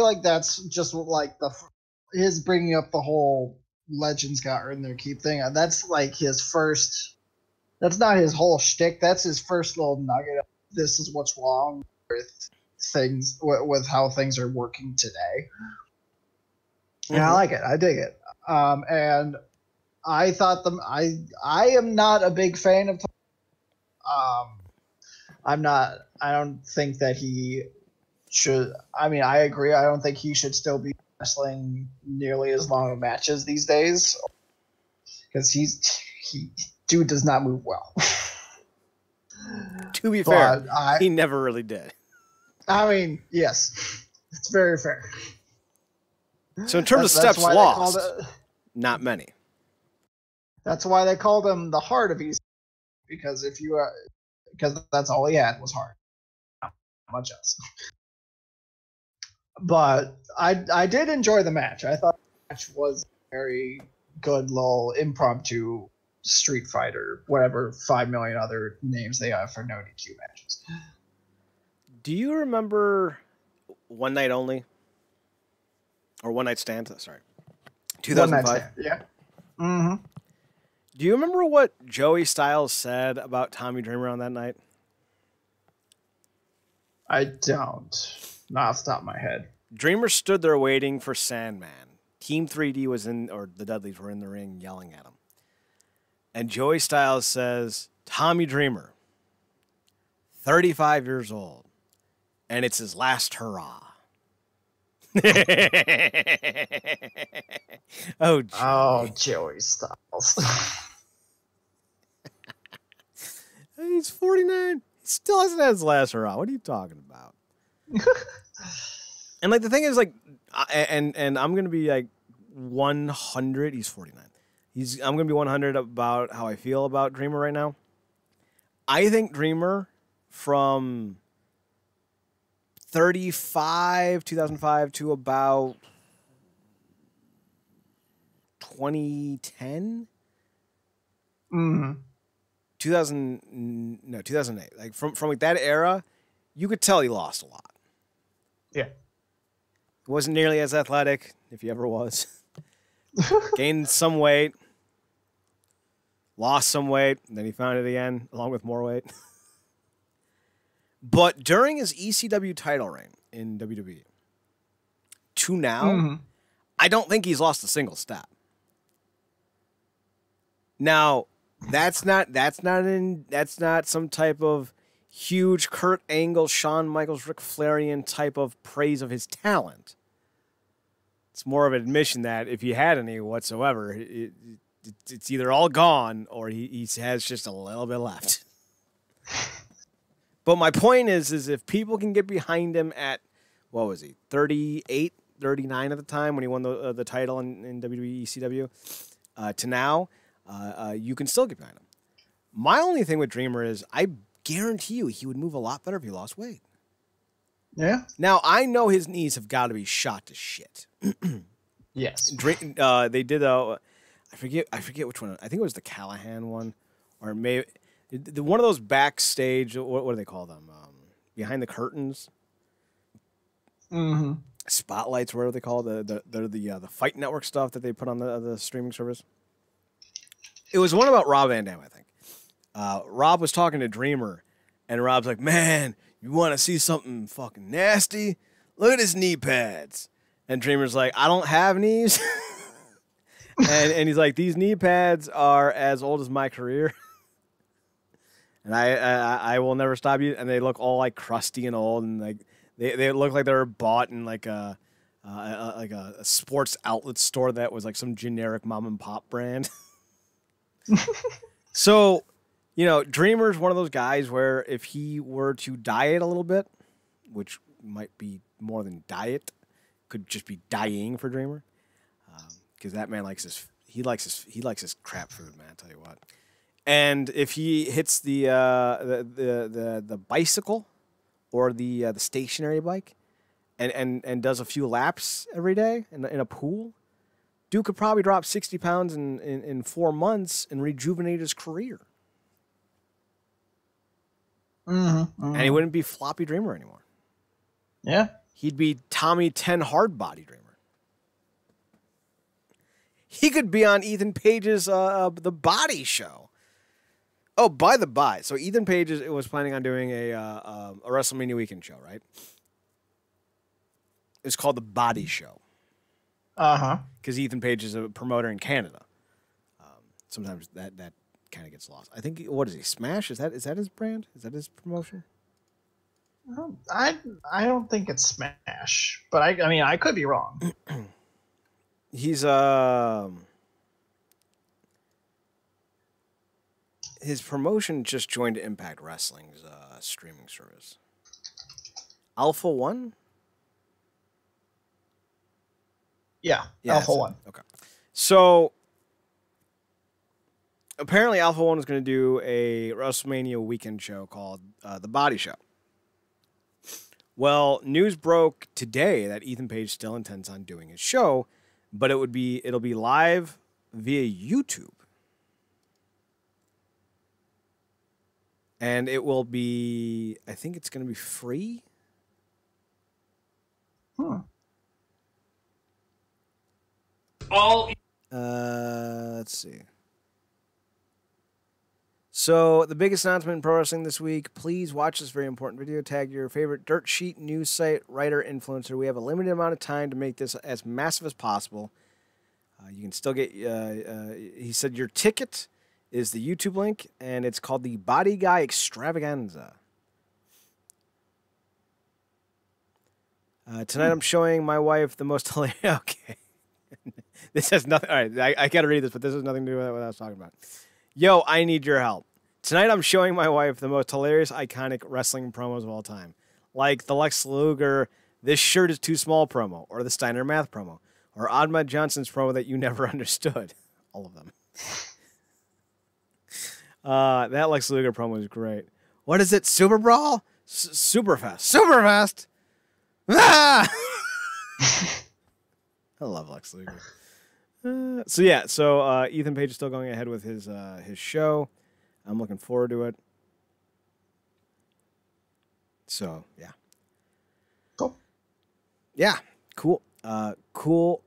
[SPEAKER 2] like that's just like his bringing up the whole Legends got earned their keep thing. That's like his first. That's not his whole shtick. That's his first little nugget of this is what's wrong with things, with how things are working today. And I like it. I dig it. And I thought I am not a big fan of. I don't think that he should. I mean, I agree. I don't think he should still be wrestling nearly as long of matches these days, because dude does not move well.
[SPEAKER 1] To be fair, he never really did.
[SPEAKER 2] I mean, yes, it's very fair.
[SPEAKER 1] So in terms of steps lost, not many.
[SPEAKER 2] That's why they called him the Heart of East, because because that's all he had was heart, not much else. But I did enjoy the match. I thought the match was a very good little impromptu Street Fighter, whatever 5 million other names they have for no DQ matches.
[SPEAKER 1] Do you remember One Night Only? Or One Night Stand? Sorry. 2005?
[SPEAKER 2] One Night Stand, yeah. Mm-hmm.
[SPEAKER 1] Do you remember what Joey Styles said about Tommy Dreamer on that night?
[SPEAKER 2] I don't. Not off the top of my head.
[SPEAKER 1] Dreamer stood there waiting for Sandman. Team 3D was in, or the Dudleys were in the ring yelling at him. And Joey Styles says, Tommy Dreamer, 35 years old, and it's his last hurrah.
[SPEAKER 2] Joey Styles.
[SPEAKER 1] He's 49. He still hasn't had his last hurrah. What are you talking about? And like the thing is, like, and I'm gonna be like 100. He's 49. I'm gonna be 100 about how I feel about Dreamer right now. I think Dreamer from 2005 to about 2010. 2008. Like from like that era, you could tell he lost a lot.
[SPEAKER 2] Yeah.
[SPEAKER 1] He wasn't nearly as athletic, if he ever was. Gained some weight. Lost some weight. And then he found it again, along with more weight. But during his ECW title reign in WWE to now, I don't think he's lost a single step. Now, that's not some type of huge Kurt Angle, Shawn Michaels, Ric Flairian type of praise of his talent. It's more of an admission that if he had any whatsoever, it's either all gone or he has just a little bit left. But my point is if people can get behind him at, what was he, 38, 39 at the time when he won the title in WWE ECW, to now, you can still get behind him. My only thing with Dreamer is I guarantee you he would move a lot better if he lost weight.
[SPEAKER 2] Yeah.
[SPEAKER 1] Now, I know his knees have got to be shot to shit.
[SPEAKER 2] Yes.
[SPEAKER 1] They did I forget which one. I think it was the Callahan one, or maybe one of those backstage. What do they call them? Behind the curtains.
[SPEAKER 2] Mm-hmm.
[SPEAKER 1] Spotlights, whatever they call the Fight Network stuff that they put on the streaming service. It was one about Rob Van Dam, I think. Rob was talking to Dreamer, and Rob's like, "Man, you want to see something fucking nasty? Look at his knee pads." And Dreamer's like, "I don't have knees." and he's like, "These knee pads are as old as my career." And I will never stop you. And they look all like crusty and old, and like they look like they were bought in like a sports outlet store that was like some generic mom and pop brand. So You know, Dreamer's one of those guys where if he were to diet a little bit, which might be more than diet, could just be dying for Dreamer, because that man likes his crap food, man. I tell you what. And if he hits the bicycle or the stationary bike, and does a few laps every day in a pool, Duke could probably drop 60 pounds in 4 months and rejuvenate his career. And he wouldn't be Floppy Dreamer anymore.
[SPEAKER 2] Yeah.
[SPEAKER 1] He'd be Tommy 10 Hard Body Dreamer. He could be on Ethan Page's The Body Show. Oh, by the by, so Ethan Page was planning on doing a WrestleMania weekend show, right? It's called The Body Show.
[SPEAKER 2] Uh-huh.
[SPEAKER 1] Because Ethan Page is a promoter in Canada. Sometimes that kind of gets lost. I think, what is he, Smash? Is that his brand? Is that his promotion?
[SPEAKER 2] I don't think it's Smash, but I mean I could be wrong.
[SPEAKER 1] He's his promotion just joined Impact Wrestling's streaming service. Alpha One?
[SPEAKER 2] Yeah, Alpha One.
[SPEAKER 1] Okay. So apparently Alpha One is going to do a WrestleMania weekend show called The Body Show. Well, news broke today that Ethan Page still intends on doing his show, but it'll be live via YouTube. And it will be, I think it's going to be free. Let's see. So, the biggest announcement in pro wrestling this week, please watch this very important video. Tag your favorite dirt sheet news site, writer, influencer. We have a limited amount of time to make this as massive as possible. You can still get, he said your ticket is the YouTube link, and it's called the Body Guy Extravaganza. Tonight I'm showing my wife the most hilarious... Okay. This has nothing... All right, I got to read this, but this has nothing to do with what I was talking about. Yo, I need your help. Tonight I'm showing my wife the most hilarious, iconic wrestling promos of all time. Like the Lex Luger, this shirt is too small promo, or the Steiner Math promo, or Ahmed Johnson's promo that you never understood. All of them. That Lex Luger promo is great. What is it? Super Brawl? Superfest. Superfest! Ah! I love Lex Luger. So Ethan Page is still going ahead with his show. I'm looking forward to it. So, yeah.
[SPEAKER 2] Cool.
[SPEAKER 1] Yeah, cool. Cool.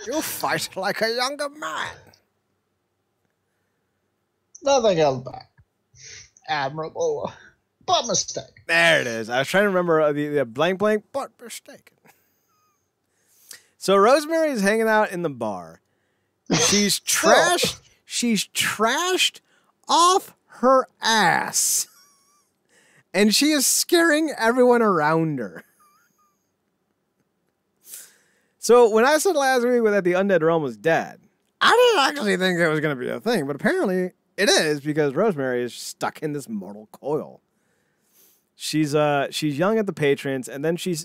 [SPEAKER 1] You fight like a younger man.
[SPEAKER 2] Nothing held back. Admirable, but mistake.
[SPEAKER 1] There it is. I was trying to remember the blank, but mistaken. So Rosemary is hanging out in the bar. She's trashed. She's trashed off her ass, and she is scaring everyone around her. So when I said last week that the undead realm was dead, I didn't actually think it was going to be a thing, but apparently it is, because Rosemary is stuck in this mortal coil. She's yelling at the patrons, and then she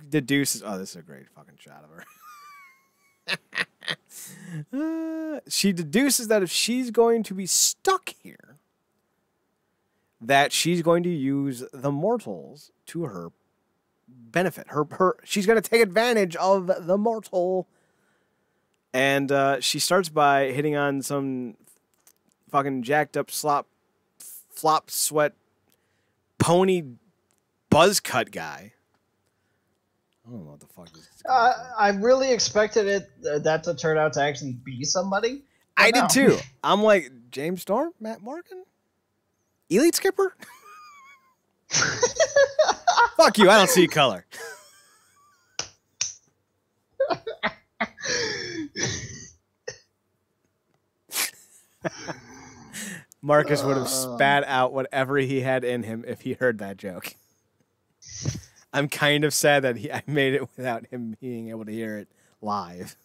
[SPEAKER 1] deduces. Oh, this is a great fucking shot of her. She deduces that if she's going to be stuck here, that she's going to use the mortals to her benefit. She's going to take advantage of the mortal, and she starts by hitting on some fucking jacked up flop sweat pony buzz cut guy. I don't know what the fuck this is.
[SPEAKER 2] I really expected that to turn out to actually be somebody.
[SPEAKER 1] I did too. I'm like, James Storm, Matt Morgan, Elite Skipper. Fuck you, I don't see color. Marcus would have spat out whatever he had in him if he heard that joke. I'm kind of sad that I made it without him being able to hear it live.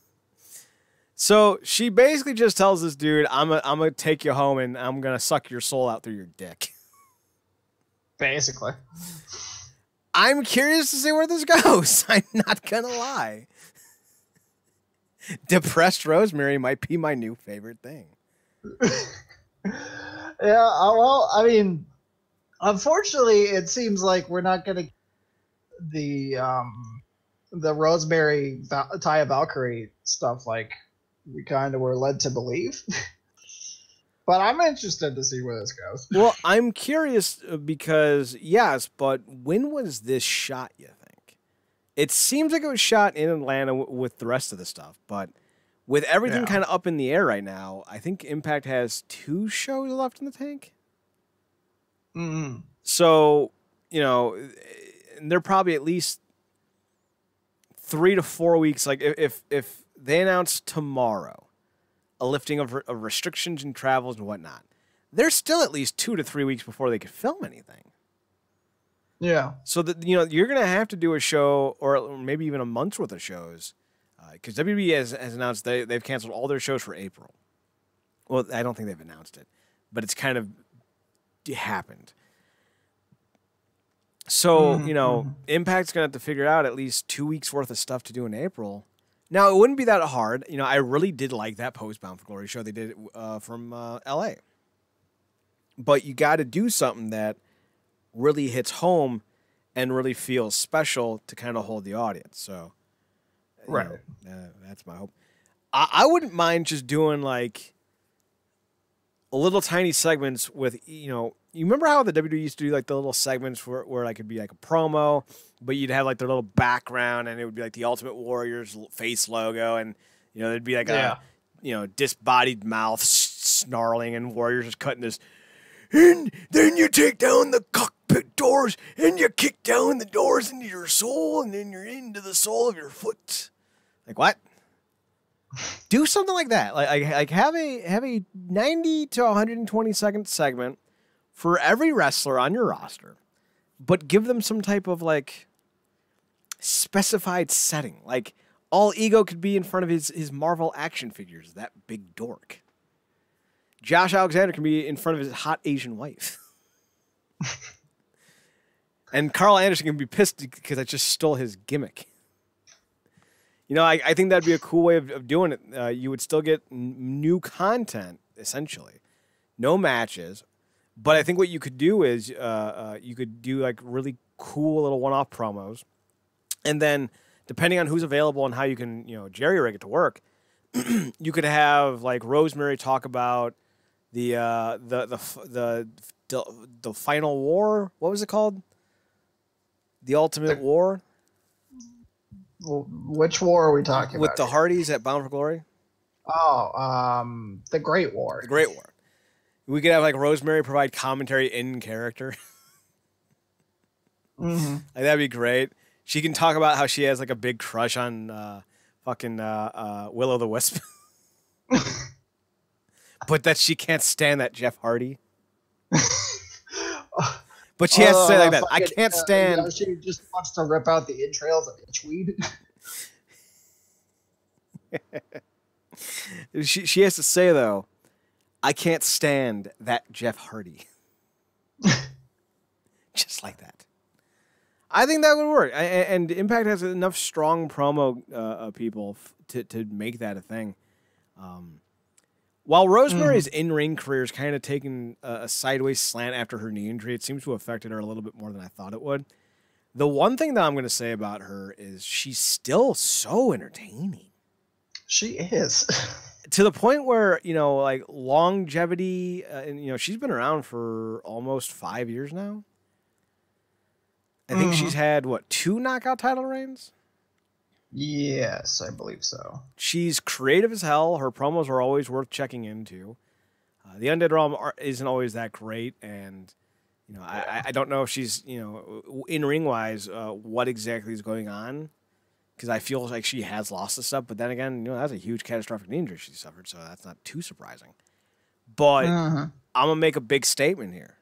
[SPEAKER 1] So she basically just tells this dude, I'm gonna take you home and I'm gonna suck your soul out through your dick.
[SPEAKER 2] Basically.
[SPEAKER 1] I'm curious to see where this goes. I'm not gonna lie. Depressed Rosemary might be my new favorite thing.
[SPEAKER 2] Yeah, well, I mean, unfortunately, it seems like we're not gonna the Rosemary Taya Valkyrie stuff like we kind of were led to believe. But I'm interested to see where this goes.
[SPEAKER 1] Well, I'm curious because, yes, but when was this shot, you think? It seems like it was shot in Atlanta with the rest of the stuff, but with everything kind of up in the air right now, I think Impact has 2 shows left in the tank.
[SPEAKER 2] Mm-hmm.
[SPEAKER 1] So, you know, they're probably at least 3 to 4 weeks. Like, if they announce tomorrow a lifting of restrictions and travels and whatnot, there's still at least 2 to 3 weeks before they could film anything.
[SPEAKER 2] Yeah.
[SPEAKER 1] So that, you know, you're gonna have to do a show, or maybe even a month's worth of shows, because WWE has announced they've canceled all their shows for April. Well, I don't think they've announced it, but it's kind of happened. So you know, Impact's gonna have to figure out at least 2 weeks worth of stuff to do in April. Now, it wouldn't be that hard. You know, I really did like that Post-Bound for Glory show they did from L.A. But you got to do something that really hits home and really feels special to kind of hold the audience. So,
[SPEAKER 2] right.
[SPEAKER 1] That's my hope. I wouldn't mind just doing like little tiny segments with, you know, you remember how the WWE used to do like the little segments where like it'd be like a promo, but you'd have like their little background and it would be like the Ultimate Warrior's face logo, and you know there'd be like a, you know, disembodied mouth snarling and Warriors just cutting this, and then you take down the cockpit doors and you kick down the doors into your soul, and then you're into the sole of your foot. Like what? Do something like that. Like have a 90 to 120 second segment for every wrestler on your roster, but give them some type of like specified setting. Like all Ego could be in front of his Marvel action figures, that big dork. Josh Alexander can be in front of his hot Asian wife. And Carl Anderson can be pissed because I just stole his gimmick. You know, I think that'd be a cool way of doing it. You would still get new content, essentially. No matches. But I think what you could do is you could do like really cool little one-off promos. And then depending on who's available and how you can, you know, jerry-rig it to work, you could have like Rosemary talk about the final war. What was it called? The Ultimate War?
[SPEAKER 2] Which war are we talking
[SPEAKER 1] With
[SPEAKER 2] about?
[SPEAKER 1] With the Hardys at Bound for Glory?
[SPEAKER 2] Oh, the Great War.
[SPEAKER 1] The Great War. We could have like Rosemary provide commentary in character. Like, that'd be great. She can talk about how she has like a big crush on fucking Will-O-the-Wisp. But that she can't stand that Jeff Hardy. But she has to say like that. I can't stand.
[SPEAKER 2] You know, she just wants to rip out the entrails of itchweed.
[SPEAKER 1] She has to say though, I can't stand that Jeff Hardy. Just like that. I think that would work. And Impact has enough strong promo people to make that a thing. While Rosemary's in-ring career is kind of taking a sideways slant after her knee injury, it seems to have affected her a little bit more than I thought it would. The one thing that I'm going to say about her is she's still so entertaining.
[SPEAKER 2] She is.
[SPEAKER 1] To the point where, you know, like longevity, and, you know, she's been around for almost 5 years now. I think she's had, what, 2 knockout title reigns?
[SPEAKER 2] Yes, I believe so.
[SPEAKER 1] She's creative as hell. Her promos are always worth checking into. The Undead Realm isn't always that great, and you know, I don't know if she's, you know, in ring wise, what exactly is going on, because I feel like she has lost the stuff. But then again, you know, that's a huge catastrophic knee injury she suffered, so that's not too surprising. But I'm gonna make a big statement here.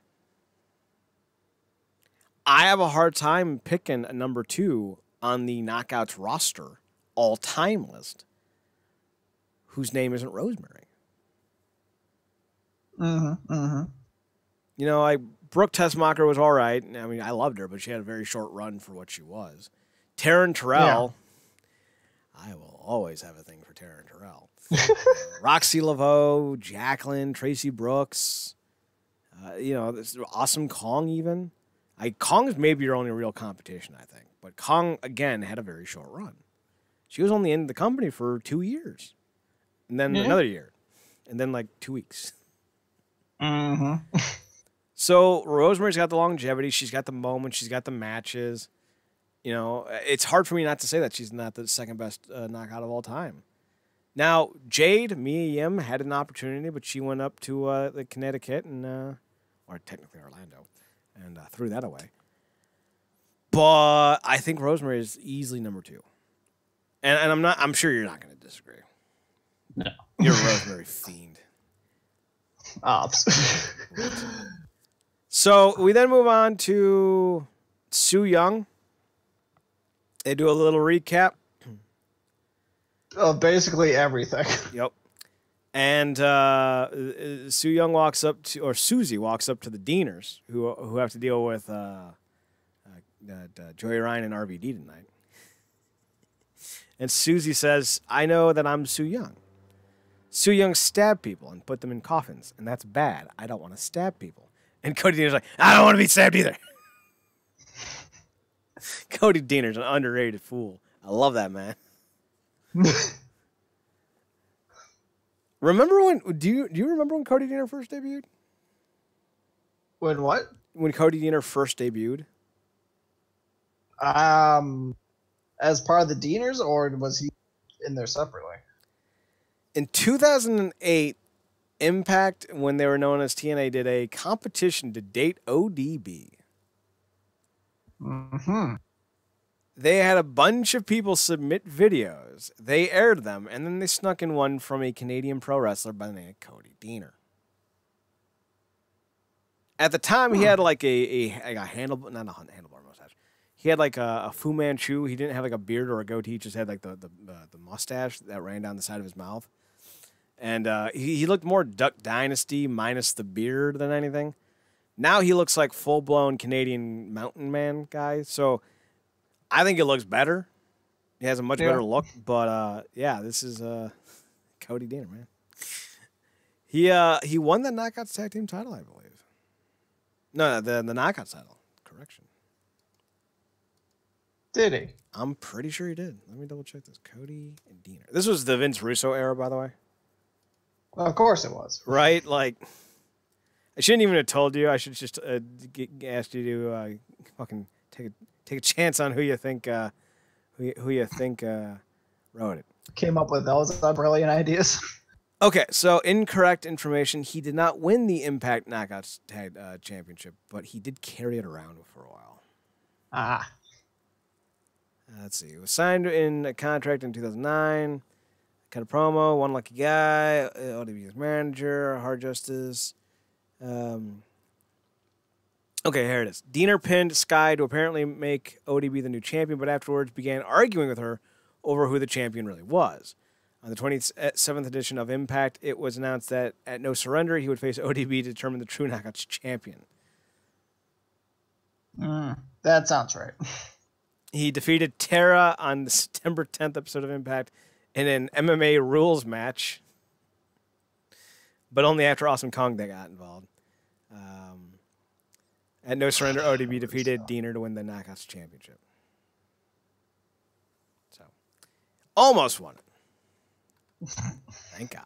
[SPEAKER 1] I have a hard time picking a number 2 on the Knockouts roster all-time list whose name isn't Rosemary. You know, Brooke Tessmacher was all right. I mean, I loved her, but she had a very short run for what she was. Taryn Terrell, I will always have a thing for Taryn Terrell. Roxy Laveau, Jacqueline, Tracy Brooks, you know, this Awesome Kong even. Kong is maybe your only real competition, I think. But Kong, again, had a very short run. She was only in the company for 2 years. And then another year. And then like 2 weeks. So Rosemary's got the longevity. She's got the moments. She's got the matches. You know, it's hard for me not to say that she's not the second best knockout of all time. Now, Jade, Mia Yim, had an opportunity, but she went up to the Connecticut and, or technically Orlando, and threw that away. But I think Rosemary is easily number 2. And I'm sure you're not going to disagree.
[SPEAKER 3] No.
[SPEAKER 1] You're a Rosemary fiend.
[SPEAKER 2] Ops.
[SPEAKER 1] So we then move on to Su Yung. They do a little recap.
[SPEAKER 2] Basically everything.
[SPEAKER 1] Yep. And Su Yung walks up to, or Susie walks up to the Deaners, who have to deal with Joey Ryan and RVD tonight. And Susie says, I know that I'm Su Yung. Su Yung stabbed people and put them in coffins, and that's bad. I don't want to stab people. And Cody Deaner's like, I don't want to be stabbed either. Cody Deaner's an underrated fool. I love that man. Remember when? Do you remember when Cody Deaner first debuted?
[SPEAKER 2] When what?
[SPEAKER 1] When Cody Deaner first debuted?
[SPEAKER 2] As part of the Deaners, or was he in there separately?
[SPEAKER 1] In 2008, Impact, when they were known as TNA, did a competition to date ODB. They had a bunch of people submit videos. They aired them, and then they snuck in one from a Canadian pro wrestler by the name of Cody Deaner. At the time, he had like a handlebar, not a handlebar mustache. He had like a Fu Manchu. He didn't have like a beard or a goatee. He just had like the mustache that ran down the side of his mouth. And he looked more Duck Dynasty minus the beard than anything. Now he looks like full-blown Canadian mountain man guy. So I think it looks better. He has a much better look. But, yeah, this is Cody Deaner, man. He won the Knockouts Tag Team title, I believe. No, the Knockouts title. Correction.
[SPEAKER 2] Did he?
[SPEAKER 1] I'm pretty sure he did. Let me double-check this. Cody and Deaner. This was the Vince Russo era, by the way.
[SPEAKER 2] Well, of course it was.
[SPEAKER 1] Right? Like, I shouldn't even have told you. I should just asked you to fucking take a chance on who you think wrote it.
[SPEAKER 2] Came up with those brilliant ideas.
[SPEAKER 1] Okay, so incorrect information. He did not win the Impact Knockouts Tag Championship, but he did carry it around for a while. Let's see. He was signed in a contract in 2009. Cut a promo, one lucky guy, ODB's manager, Hard Justice. Okay, here it is. Deaner pinned Sky to apparently make ODB the new champion, but afterwards began arguing with her over who the champion really was. On the 27th edition of Impact, it was announced that at No Surrender, he would face ODB to determine the true Knockouts champion.
[SPEAKER 2] That sounds right.
[SPEAKER 1] He defeated Tara on the September 10th episode of Impact in an MMA rules match, but only after Awesome Kong they got involved. At No Surrender, ODB defeated Deaner to win the Knockouts Championship. So, almost won it. Thank God.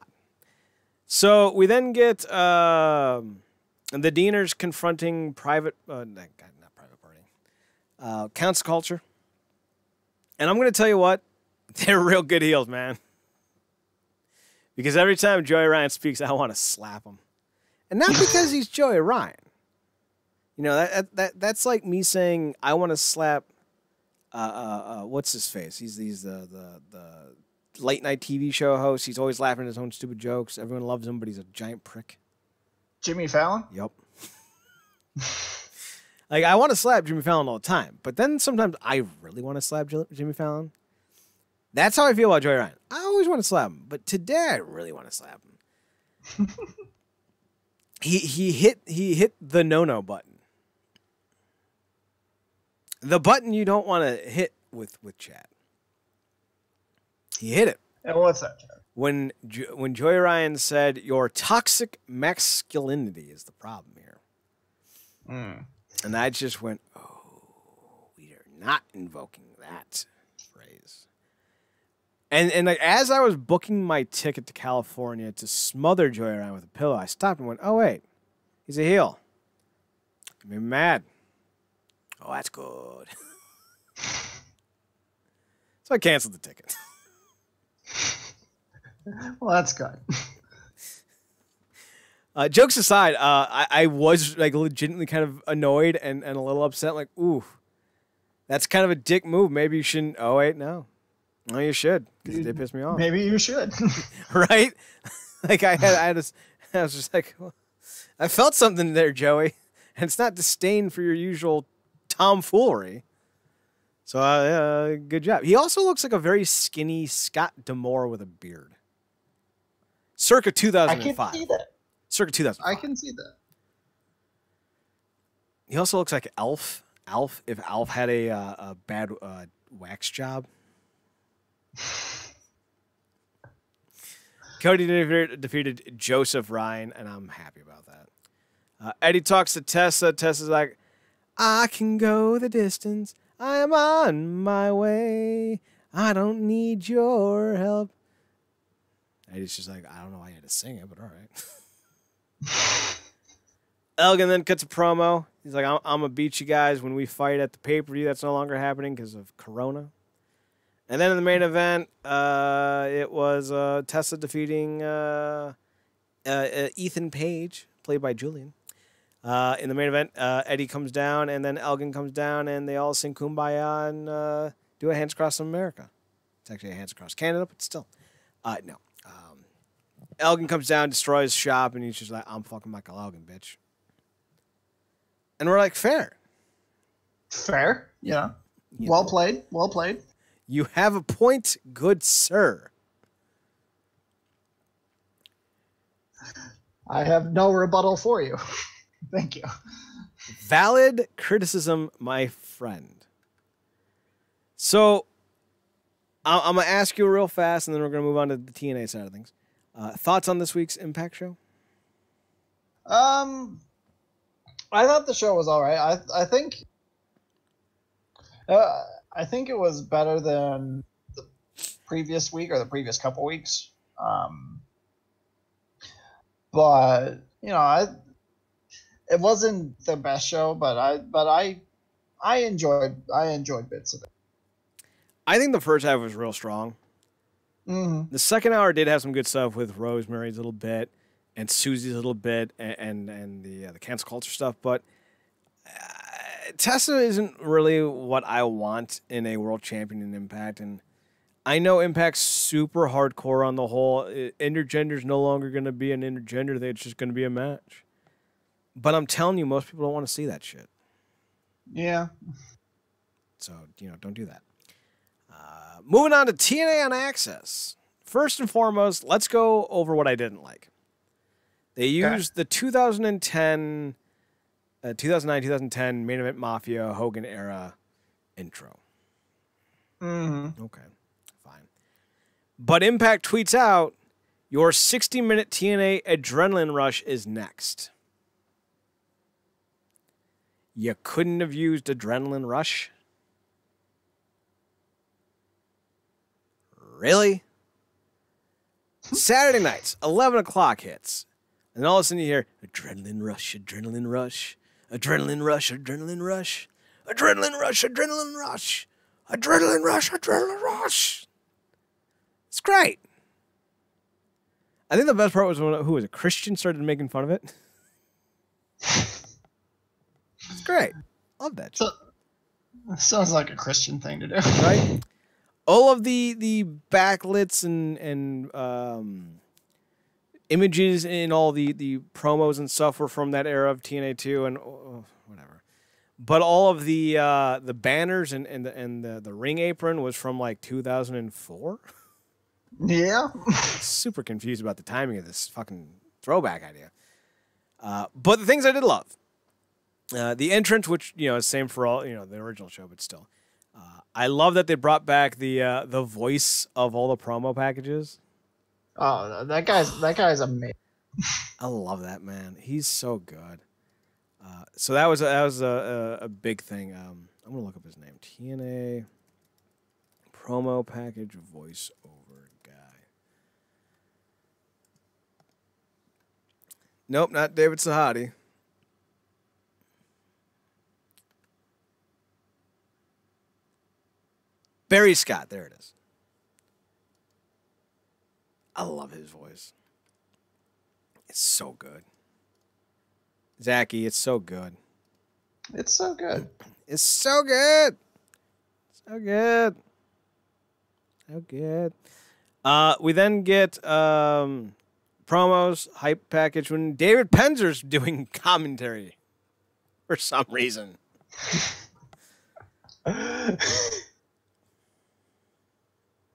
[SPEAKER 1] So, we then get the Deaners confronting Private, not Private Party, Council Culture. And I'm going to tell you what, they're real good heels, man. Because every time Joey Ryan speaks, I want to slap him. And not because he's Joey Ryan. You know, that's like me saying I want to slap what's his face? He's the late night TV show host. He's always laughing at his own stupid jokes. Everyone loves him, but he's a giant prick.
[SPEAKER 2] Jimmy Fallon?
[SPEAKER 1] Yep. Like, I want to slap Jimmy Fallon all the time, but then sometimes I really want to slap Jimmy Fallon. That's how I feel about Joey Ryan. I always want to slap him, but today I really want to slap him. He hit the no button. The button you don't want to hit with Chad. He hit it.
[SPEAKER 2] And what's that, Chad?
[SPEAKER 1] When Joey Ryan said, your toxic masculinity is the problem here. And I just went, oh, we are not invoking that phrase. And like, as I was booking my ticket to California to smother Joey Ryan with a pillow, I stopped and went, oh, wait, he's a heel. You made me mad. Oh, that's good. So I canceled the ticket.
[SPEAKER 2] Well, that's good.
[SPEAKER 1] Jokes aside, I was like legitimately kind of annoyed and a little upset. Like, ooh, that's kind of a dick move. Maybe you shouldn't. Oh wait, no, you should, because it did piss me off.
[SPEAKER 2] Maybe you should.
[SPEAKER 1] Right? Like I was just like, well, I felt something there, Joey, and it's not disdain for your usual tomfoolery. So good job. He also looks like a very skinny Scott D'Amore with a beard. Circa 2005.
[SPEAKER 2] I can see that.
[SPEAKER 1] Circa 2005.
[SPEAKER 2] I can see that.
[SPEAKER 1] He also looks like Alf. If Alf had a bad wax job. Cody defeated Joseph Ryan, and I'm happy about that. Eddie talks to Tessa. Tessa's like, I can go the distance. I am on my way. I don't need your help. Eddie's just like, I don't know why you had to sing it, but all right. Elgin then cuts a promo. He's like, I'm going to beat you guys when we fight at the pay-per-view. That's no longer happening because of Corona. And then in the main event, it was Tessa defeating Ethan Page, played by Julian. In the main event, Eddie comes down, and then Elgin comes down, and they all sing Kumbaya and do a Hands Across America. It's actually a Hands Across Canada, but still. No. Elgin comes down, destroys shop, and he's just like, I'm fucking Michael Elgin, bitch. And we're like, fair.
[SPEAKER 2] Fair, yeah. Well played, well played.
[SPEAKER 1] You have a point, good sir.
[SPEAKER 2] I have no rebuttal for you. Thank you.
[SPEAKER 1] Valid criticism, my friend. So, I'm going to ask you real fast, and then we're going to move on to the TNA side of things. Thoughts on this week's Impact show?
[SPEAKER 2] I thought the show was all right. I think it was better than the previous week or the previous couple weeks. But you know, it wasn't the best show, but I enjoyed bits of it.
[SPEAKER 1] I think the first half was real strong.
[SPEAKER 2] Mm-hmm.
[SPEAKER 1] The second hour did have some good stuff with Rosemary's little bit and Susie's little bit and the cancel culture stuff, but Tessa isn't really what I want in a world champion in Impact, and I know Impact's super hardcore on the whole. Intergender's no longer going to be an intergender; it's just going to be a match. But I'm telling you, most people don't want to see that shit.
[SPEAKER 2] Yeah.
[SPEAKER 1] So don't do that. Moving on to TNA on Access. First and foremost, let's go over what I didn't like. They used the 2009, 2010 Main Event Mafia Hogan era intro.
[SPEAKER 2] Mm-hmm.
[SPEAKER 1] Okay, fine. But Impact tweets out, your 60-minute TNA Adrenaline Rush is next. You couldn't have used Adrenaline Rush? Really? Saturday nights, 11 o'clock hits. And all of a sudden you hear, Adrenaline Rush, Adrenaline Rush, Adrenaline Rush, Adrenaline Rush, Adrenaline Rush, Adrenaline Rush, Adrenaline Rush, Adrenaline Rush. It's great. I think the best part was when, who was it, Christian started making fun of it. It's great. Love that shit.
[SPEAKER 2] Sounds like a Christian thing to do.
[SPEAKER 1] Right? All of the backlits and images in all the promos and stuff were from that era of TNA 2 and whatever. but all of the banners and the ring apron was from like 2004.
[SPEAKER 2] Yeah.
[SPEAKER 1] Super confused about the timing of this fucking throwback idea. But the things I did love, the entrance, which is same for all the original show, but still, I love that they brought back the voice of all the promo packages.
[SPEAKER 2] Oh, that guy's amazing.
[SPEAKER 1] I love that man. He's so good. So that was a big thing. I'm gonna look up his name. TNA promo package voiceover guy. Nope, not David Sahadi. Barry Scott. There it is. I love his voice. It's so good. Zachy, it's so good.
[SPEAKER 2] It's so good.
[SPEAKER 1] It's so good. So good. So good. We then get promos, hype package when David Penzer's doing commentary for some reason.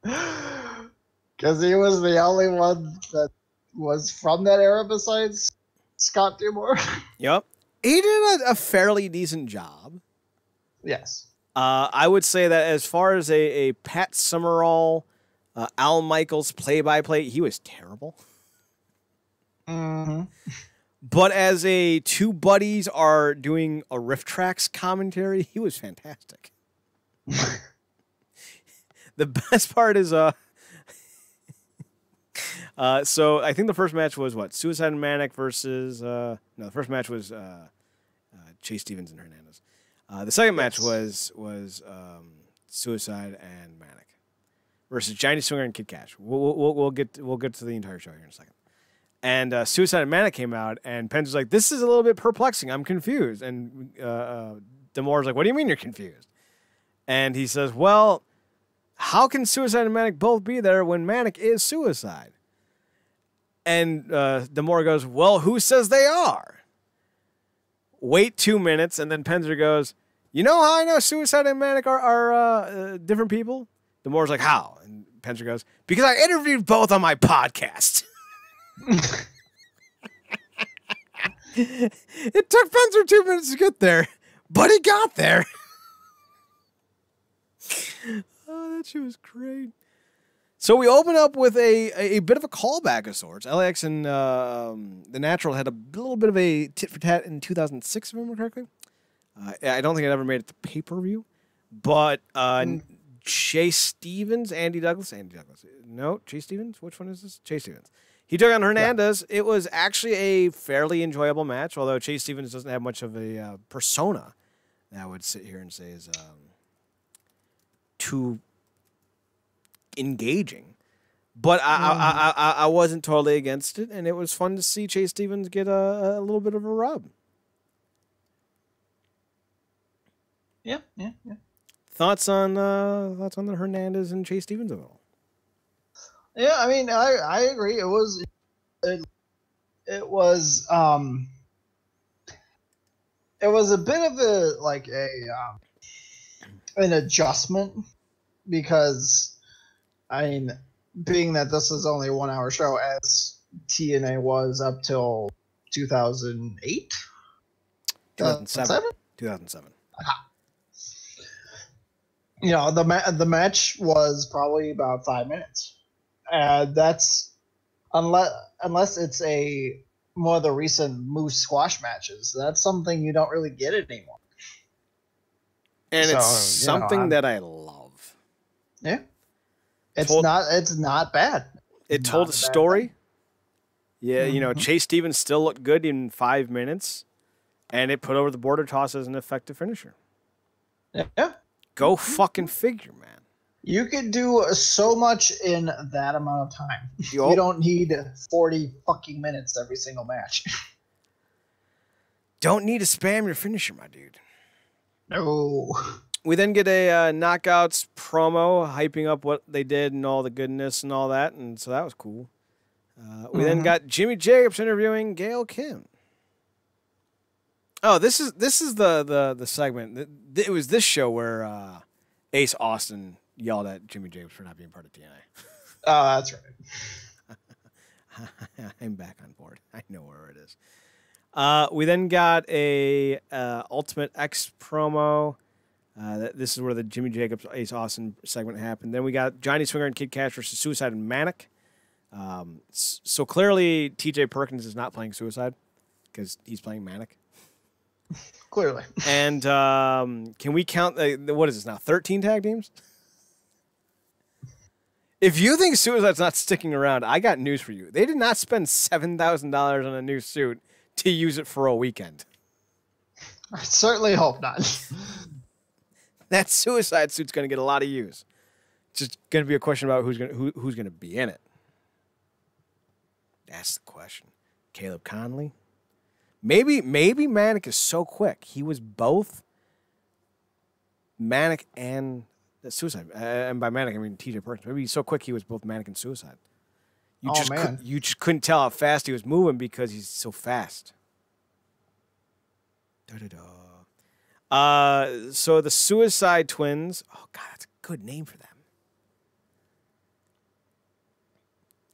[SPEAKER 2] Because he was the only one that was from that era besides Scott D'Amore.
[SPEAKER 1] Yep. He did a fairly decent job.
[SPEAKER 2] Yes.
[SPEAKER 1] I would say that as far as a Pat Summerall, Al Michaels play-by-play, he was terrible.
[SPEAKER 2] Mm-hmm.
[SPEAKER 1] But as a two buddies are doing a Riff Tracks commentary, he was fantastic. The best part is so I think the first match was what? Suicide and Manic versus no, the first match was Chase Stevens and Hernandez. The second match was Suicide and Manic versus Johnny Swinger and Kid Cash. We'll get to the entire show here in a second. And Suicide and Manic came out, and Pence was like, "This is a little bit perplexing. I'm confused." And D'Amore's like, "What do you mean you're confused?" And he says, "Well, how can Suicide and Manic both be there when Manic is Suicide?" And D'Amore goes, "Well, who says they are?" Wait 2 minutes, and then Penzer goes, "You know how I know Suicide and Manic are different people?" D'Amore's like, "How?" And Penzer goes, "Because I interviewed both on my podcast." It took Penzer 2 minutes to get there, but he got there. Oh, that shit was great. So we open up with a bit of a callback of sorts. LAX and The Natural had a little bit of a tit for tat in 2006, if I remember correctly. I don't think it ever made it to pay-per-view. But Chase Stevens, Andy Douglas. No, Chase Stevens? Which one is this? Chase Stevens. He took on Hernandez. Yeah. It was actually a fairly enjoyable match, although Chase Stevens doesn't have much of a persona that I would sit here and say is too engaging. But I wasn't totally against it, and it was fun to see Chase Stevens get a little bit of a rub.
[SPEAKER 2] Yeah.
[SPEAKER 1] Thoughts on the Hernandez and Chase Stevens at all?
[SPEAKER 2] Yeah, I mean, I agree. It was a bit of an adjustment because, I mean, being that this is only a 1 hour show, as TNA was up till 2008?
[SPEAKER 1] 2007. 2007.
[SPEAKER 2] You know, the match was probably about 5 minutes. That's unless it's a more of the recent Moose squash matches. That's something you don't really get anymore.
[SPEAKER 1] And so, it's something that I love.
[SPEAKER 2] Yeah. It's not bad.
[SPEAKER 1] It told a story. Yeah, you know, Chase Stevens still looked good in 5 minutes, and it put over the border toss as an effective finisher.
[SPEAKER 2] Yeah.
[SPEAKER 1] Go fucking figure, man.
[SPEAKER 2] You could do so much in that amount of time.
[SPEAKER 1] Yep.
[SPEAKER 2] You don't need 40 fucking minutes every single match.
[SPEAKER 1] Don't need to spam your finisher, my dude.
[SPEAKER 2] No.
[SPEAKER 1] We then get a Knockouts promo hyping up what they did and all the goodness and all that, and so that was cool. We then got Jimmy Jacobs interviewing Gail Kim. Oh, this is the segment. It was this show where Ace Austin yelled at Jimmy Jacobs for not being part of TNA.
[SPEAKER 2] Oh, that's right.
[SPEAKER 1] I'm back on board. I know where it is. We then got a Ultimate X promo. This is where the Jimmy Jacobs Ace Austin segment happened. Then we got Johnny Swinger and Kid Cash versus Suicide and Manic. So clearly, TJ Perkins is not playing Suicide because he's playing Manic.
[SPEAKER 2] Clearly.
[SPEAKER 1] And can we count what is this now? 13 tag teams? If you think Suicide's not sticking around, I got news for you. They did not spend $7,000 on a new suit to use it for a weekend.
[SPEAKER 2] I certainly hope not.
[SPEAKER 1] That Suicide suit's going to get a lot of use. It's just going to be a question about who's going to be in it. That's the question. Caleb Conley? Maybe Manic is so quick. He was both Manic and Suicide. And by Manic, I mean TJ Perkins. Maybe he's so quick he was both Manic and Suicide. You just couldn't tell how fast he was moving because he's so fast. So the Suicide Twins. Oh, God, that's a good name for them.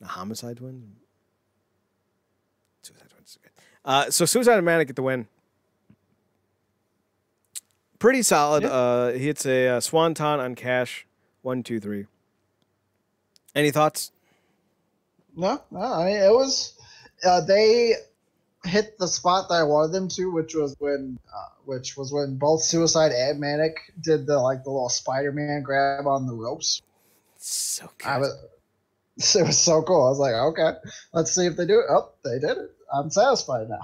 [SPEAKER 1] The Homicide Twins? Suicide Twins is good. So Suicide and Manic get the win. Pretty solid. Yeah. He hits a swanton on Cash. 1, 2, 3. Any thoughts?
[SPEAKER 2] No. It was. They hit the spot that I wanted them to, which was when both Suicide and Manic did the little Spider-Man grab on the ropes.
[SPEAKER 1] So good.
[SPEAKER 2] It was so cool. I was like, okay, let's see if they do it. Oh, they did it. I'm satisfied now.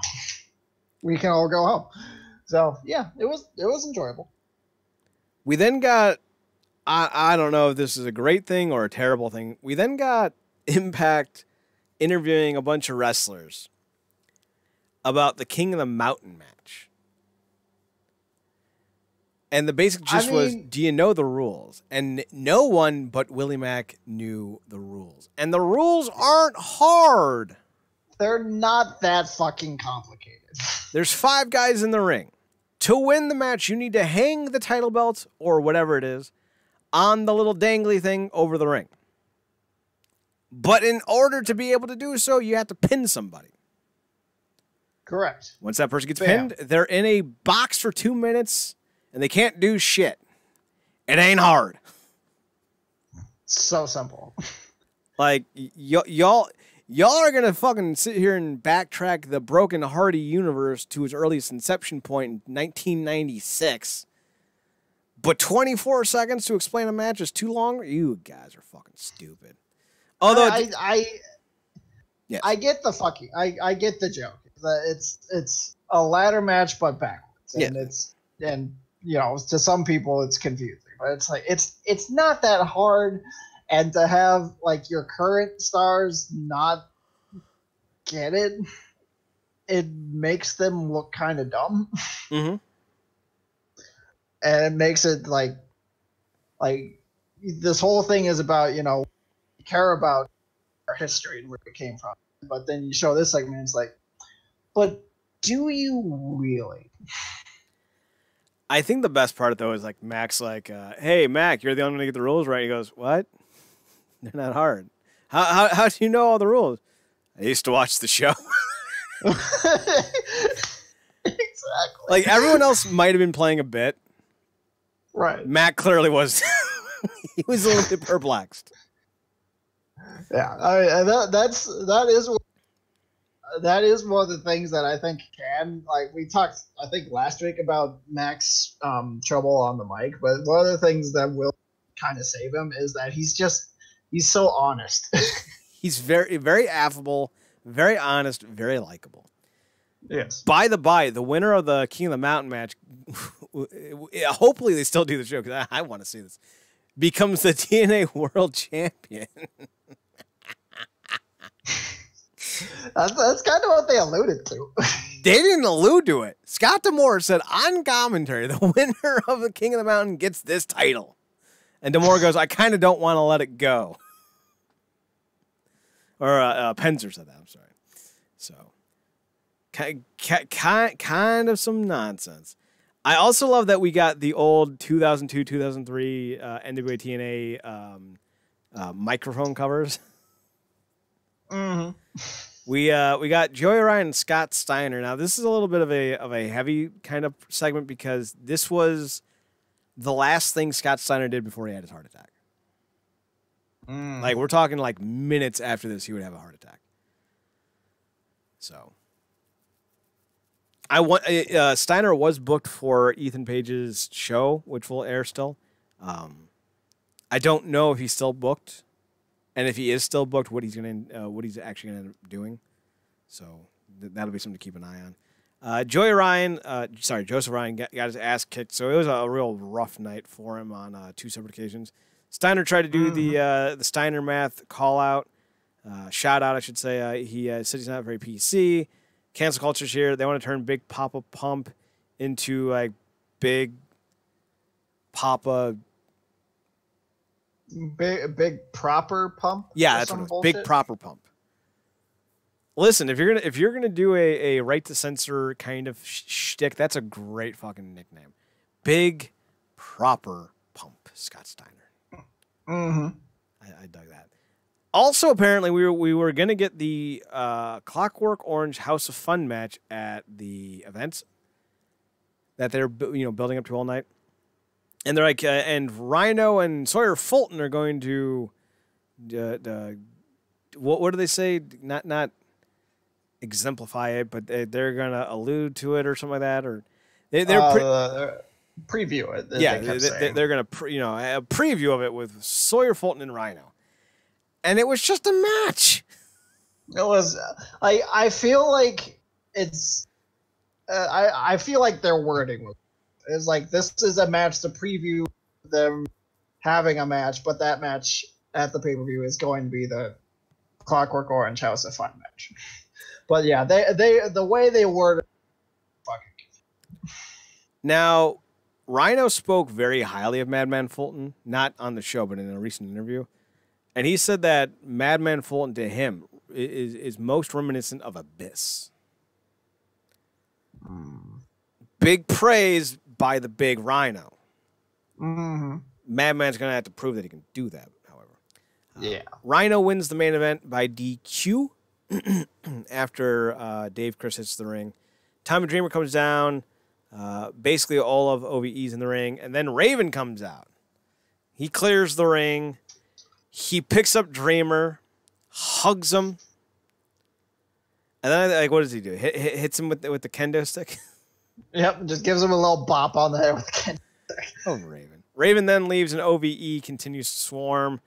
[SPEAKER 2] We can all go home. So yeah, it was enjoyable.
[SPEAKER 1] We then got, I don't know if this is a great thing or a terrible thing. We then got Impact interviewing a bunch of wrestlers about the King of the Mountain match. And the basic gist was, do you know the rules? And no one but Willie Mack knew the rules. And the rules aren't hard.
[SPEAKER 2] They're not that fucking complicated.
[SPEAKER 1] There's 5 guys in the ring. To win the match, you need to hang the title belt, or whatever it is, on the little dangly thing over the ring. But in order to be able to do so, you have to pin somebody.
[SPEAKER 2] Correct.
[SPEAKER 1] Once that person gets pinned, they're in a box for 2 minutes, and they can't do shit. It ain't hard.
[SPEAKER 2] So simple.
[SPEAKER 1] Like, y'all are going to fucking sit here and backtrack the Broken Hardy universe to its earliest inception point in 1996. But 24 seconds to explain a match is too long? You guys are fucking stupid. Although
[SPEAKER 2] I get the fucking I get the joke. It's a ladder match but backwards. And to some people it's confusing. But it's like it's not that hard. And to have your current stars not get it, it makes them look kind of dumb.
[SPEAKER 1] Mm-hmm.
[SPEAKER 2] And it makes it like this whole thing is about, care about our history and where it came from. But then you show this segment, it's like, but do you really?
[SPEAKER 1] I think the best part, though, is Mac's hey, Mac, you're the only one to get the rules right. He goes, what? They're not hard. How do you know all the rules? I used to watch the show.
[SPEAKER 2] Exactly.
[SPEAKER 1] Everyone else might have been playing a bit.
[SPEAKER 2] Right.
[SPEAKER 1] Mac clearly was. He was a little bit perplexed.
[SPEAKER 2] Yeah, that is one of the things that I think we talked, I think, last week about Mac's trouble on the mic, but one of the things that will kind of save him is that he's so honest. He's very, very affable, very honest, very likable.
[SPEAKER 1] Yes. By the by, the winner of the King of the Mountain match, hopefully they still do the show because I want to see this, becomes the TNA World Champion.
[SPEAKER 2] That's kind of what they alluded to.
[SPEAKER 1] They didn't allude to it. Scott D'Amore said on commentary, the winner of the King of the Mountain gets this title. And D'Amore goes, I kind of don't want to let it go. Or Penzer said that, I'm sorry. So, Kind of some nonsense. I also love that we got the old 2002, 2003 NWA TNA microphone covers.
[SPEAKER 2] Mm-hmm.
[SPEAKER 1] We got Joey Ryan and Scott Steiner. Now this is a little bit of a heavy kind of segment because this was the last thing Scott Steiner did before he had his heart attack. Like we're talking like minutes after this, he would have a heart attack. So Steiner was booked for Ethan Page's show, which will air still. I don't know if he's still booked, and if he is still booked, what he's actually gonna end up doing. So that'll be something to keep an eye on. Joseph Ryan got his ass kicked, so it was a real rough night for him on 2 separate occasions. Steiner tried to do the Steiner math call out, shout out, I should say. He said he's not very PC. Cancel culture's here. They want to turn Big Papa Pump into like Big Papa.
[SPEAKER 2] Big proper pump.
[SPEAKER 1] Yeah, that's what it was. Big proper pump. Listen, if you're gonna do a right to censor kind of shtick, that's a great fucking nickname. Big proper pump, Scott Steiner.
[SPEAKER 2] Mm-hmm.
[SPEAKER 1] I dug that. Also, apparently, we were gonna get the Clockwork Orange House of Fun match at the events that they're building up to all night, and they're like, and Rhino and Sawyer Fulton are going to, what do they say? Not exemplify it, but they're gonna allude to it or something like that, or they're
[SPEAKER 2] preview it.
[SPEAKER 1] Yeah, they're gonna a preview of it with Sawyer Fulton and Rhino. And it was just a match.
[SPEAKER 2] It was. I feel like it's. I feel like their wording is like this is a match to preview them having a match, but that match at the pay-per-view is going to be the Clockwork Orange House of Fun match. But yeah, the way they word it, fucking.
[SPEAKER 1] Now, Rhino spoke very highly of Madman Fulton, not on the show, but in a recent interview. And he said that Madman Fulton to him is most reminiscent of Abyss. Big praise by the Big Rhino.
[SPEAKER 2] Mm-hmm.
[SPEAKER 1] Madman's going to have to prove that he can do that, however.
[SPEAKER 2] Yeah.
[SPEAKER 1] Rhino wins the main event by DQ after Dave Chris hits the ring. Tommy Dreamer comes down. Basically all of OVE's in the ring. And then Raven comes out. He clears the ring. He picks up Dreamer, hugs him, and then what does he do? Hits him with the kendo stick.
[SPEAKER 2] Yep, just gives him a little bop on the head with the kendo stick.
[SPEAKER 1] Oh, Raven. Raven then leaves, and OVE continues to swarm.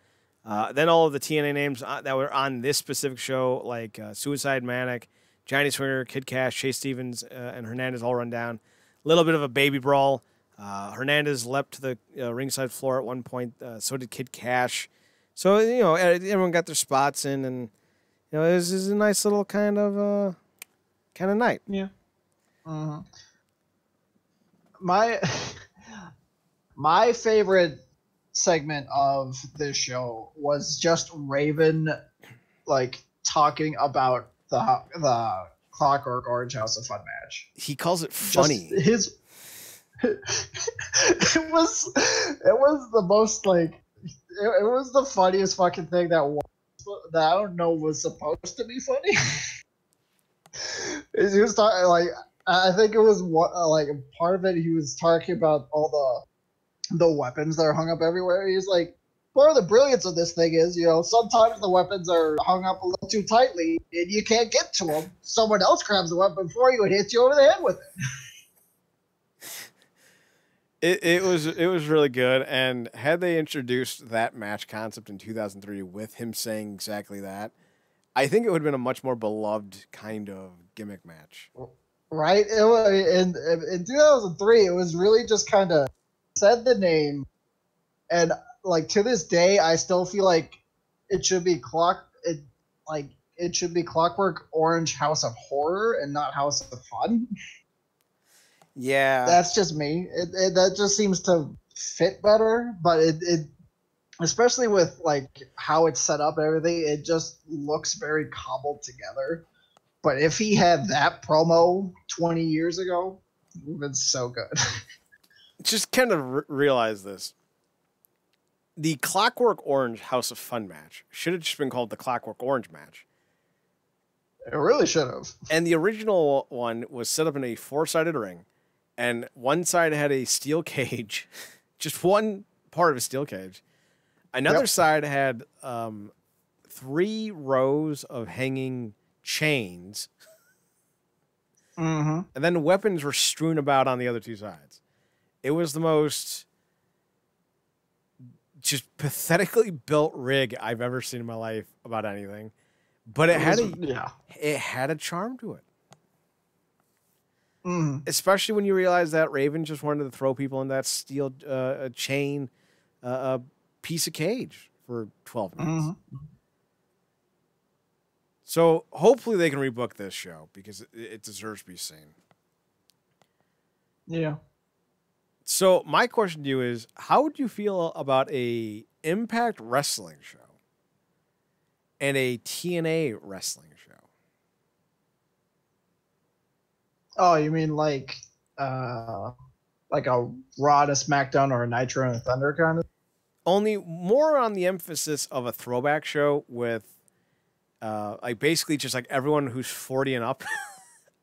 [SPEAKER 1] Then all of the TNA names that were on this specific show, like Suicide Manic, Johnny Swinger, Kid Cash, Chase Stevens, and Hernandez, all run down. A little bit of a baby brawl. Hernandez leapt to the ringside floor at one point. So did Kid Cash. So, everyone got their spots in, and, it was a nice little kind of night.
[SPEAKER 2] Yeah. Uh-huh. My favorite segment of this show was just Raven, like, talking about the Clockwork Orange House of Fun match.
[SPEAKER 1] He calls it funny.
[SPEAKER 2] Just it was the most, like, it was the funniest fucking thing that I don't know was supposed to be funny. He was talking, like, I think it was like part of it. He was talking about all the weapons that are hung up everywhere. He's like, part of the brilliance of this thing is, sometimes the weapons are hung up a little too tightly and you can't get to them. Someone else grabs the weapon for you and hits you over the head with it.
[SPEAKER 1] It was really good, and had they introduced that match concept in 2003 with him saying exactly that, I think it would have been a much more beloved kind of gimmick match.
[SPEAKER 2] Right? It was, in 2003, it was really just kind of said the name, and like to this day, I still feel like it should be it should be Clockwork Orange House of Horror and not House of Fun.
[SPEAKER 1] Yeah,
[SPEAKER 2] that's just me. That just seems to fit better, but it especially with like how it's set up and everything, it just looks very cobbled together. But if he had that promo 20 years ago, it would have been so good.
[SPEAKER 1] Just kind of realize this. The Clockwork Orange House of Fun match should have just been called the Clockwork Orange match.
[SPEAKER 2] It really should have.
[SPEAKER 1] And the original one was set up in a 4-sided ring, and one side had a steel cage, just one part of a steel cage. Another side had 3 rows of hanging chains.
[SPEAKER 2] Mm-hmm.
[SPEAKER 1] And then weapons were strewn about on the other 2 sides. It was the most just pathetically built rig I've ever seen in my life about anything. But it had a charm to it.
[SPEAKER 2] Mm.
[SPEAKER 1] Especially when you realize that Raven just wanted to throw people in that steel chain piece of cage for 12 minutes.
[SPEAKER 2] Mm-hmm.
[SPEAKER 1] So hopefully they can rebook this show because it deserves to be seen.
[SPEAKER 2] Yeah.
[SPEAKER 1] So my question to you is, how would you feel about a Impact Wrestling show and a TNA Wrestling show?
[SPEAKER 2] Oh, you mean like a Raw to SmackDown or a Nitro and a Thunder kind of?
[SPEAKER 1] Only more on the emphasis of a throwback show with like basically just like everyone who's 40 and up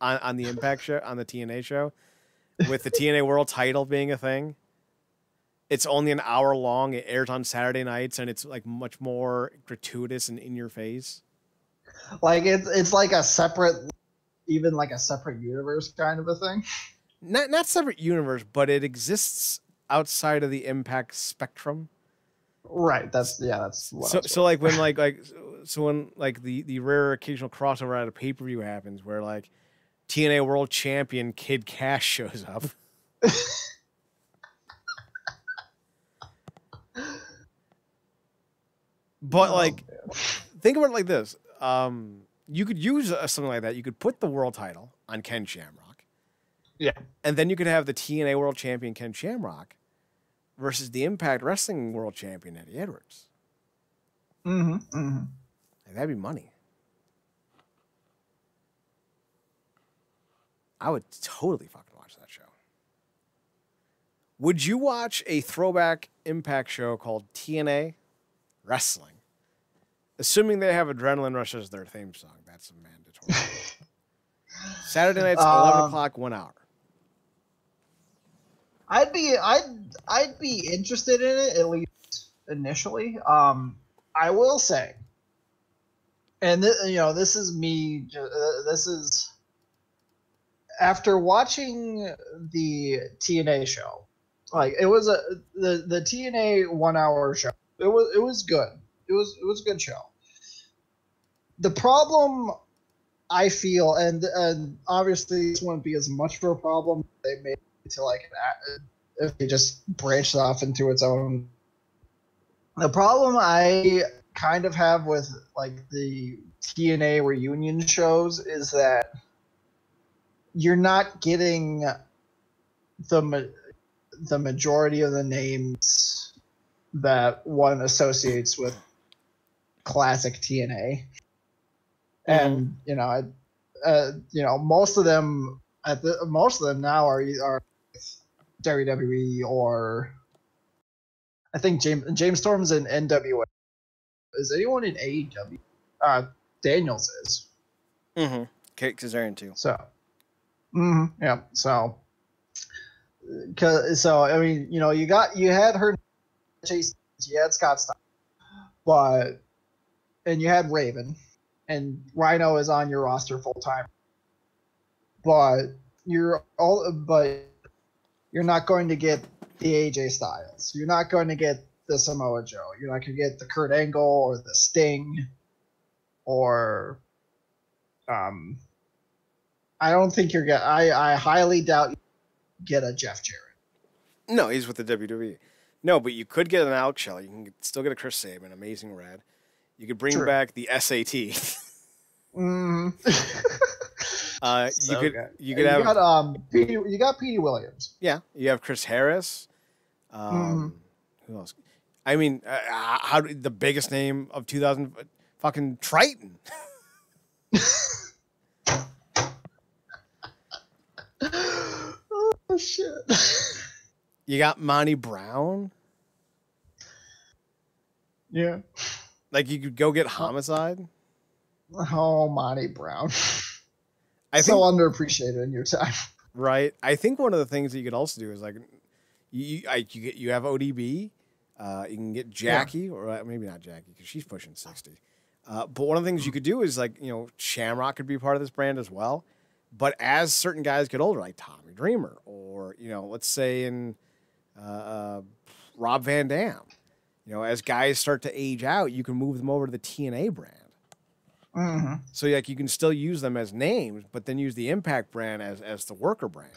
[SPEAKER 1] on the Impact show, on the TNA show, with the TNA World title being a thing. It's only an hour long. It airs on Saturday nights, and it's like much more gratuitous and in your face.
[SPEAKER 2] Like it's like a separate, even like a separate universe kind of a thing.
[SPEAKER 1] Not separate universe, but it exists outside of the Impact spectrum.
[SPEAKER 2] Right. That's what
[SPEAKER 1] so like when when the rare occasional crossover at a pay-per-view happens where like TNA World Champion Kid Cash shows up. But think about it like this. You could use something like that. You could put the world title on Ken Shamrock.
[SPEAKER 2] Yeah. And
[SPEAKER 1] then you could have the TNA World Champion Ken Shamrock versus the Impact Wrestling World Champion Eddie Edwards.
[SPEAKER 2] Mm-hmm. Mm-hmm.
[SPEAKER 1] Like, that'd be money. I would totally fucking watch that show. Would you watch a throwback Impact show called TNA Wrestling? Assuming they have Adrenaline Rush as their theme song. That's a mandatory. Saturday nights, 11 o'clock, 1 hour.
[SPEAKER 2] I'd be interested in it, at least initially. I will say, and this is me. This is after watching the TNA show. Like it was the TNA 1 hour show. It was good. It was a good show. The problem I feel, and obviously this wouldn't be as much of a problem if they made it to like if they just branched off into its own. The problem I kind of have with like the TNA reunion shows is that you're not getting the majority of the names that one associates with classic TNA, and most of them now are WWE, or I think James Storm's in NWA. Is anyone in AEW? Daniels is.
[SPEAKER 1] Mm-hmm. Kate Kazarian too.
[SPEAKER 2] So, yeah. So I mean, you had her, Chase, you had Scott Steiner, and you had Raven, and Rhino is on your roster full time. But you're not going to get the AJ Styles. You're not going to get the Samoa Joe. You're not going to get the Kurt Angle or the Sting, or I don't think you're getting. I highly doubt you get a Jeff Jarrett.
[SPEAKER 1] No, he's with the WWE. No, but you could get an Alex Shelley. You can still get a Chris Sabin, Amazing Red. You could bring back the SAT.
[SPEAKER 2] Mm-hmm.
[SPEAKER 1] You could have
[SPEAKER 2] you got Petey Williams.
[SPEAKER 1] Yeah, you have Chris Harris. Who else? I mean, the biggest name of 2000 fucking Triton.
[SPEAKER 2] Oh shit.
[SPEAKER 1] You got Monty Brown.
[SPEAKER 2] Yeah.
[SPEAKER 1] Like you could go get Homicide.
[SPEAKER 2] Oh, Monty Brown.
[SPEAKER 1] I
[SPEAKER 2] So
[SPEAKER 1] think
[SPEAKER 2] underappreciated in your time.
[SPEAKER 1] right. I think one of the things that you could also do is like you have ODB. You can get Jackie, or maybe not Jackie because she's pushing 60. But one of the things you could do is like Shamrock could be part of this brand as well. But as certain guys get older, like Tommy Dreamer, or let's say in Rob Van Dam, as guys start to age out, you can move them over to the TNA brand.
[SPEAKER 2] Mm-hmm.
[SPEAKER 1] So like you can still use them as names, but then use the Impact brand as the worker brand.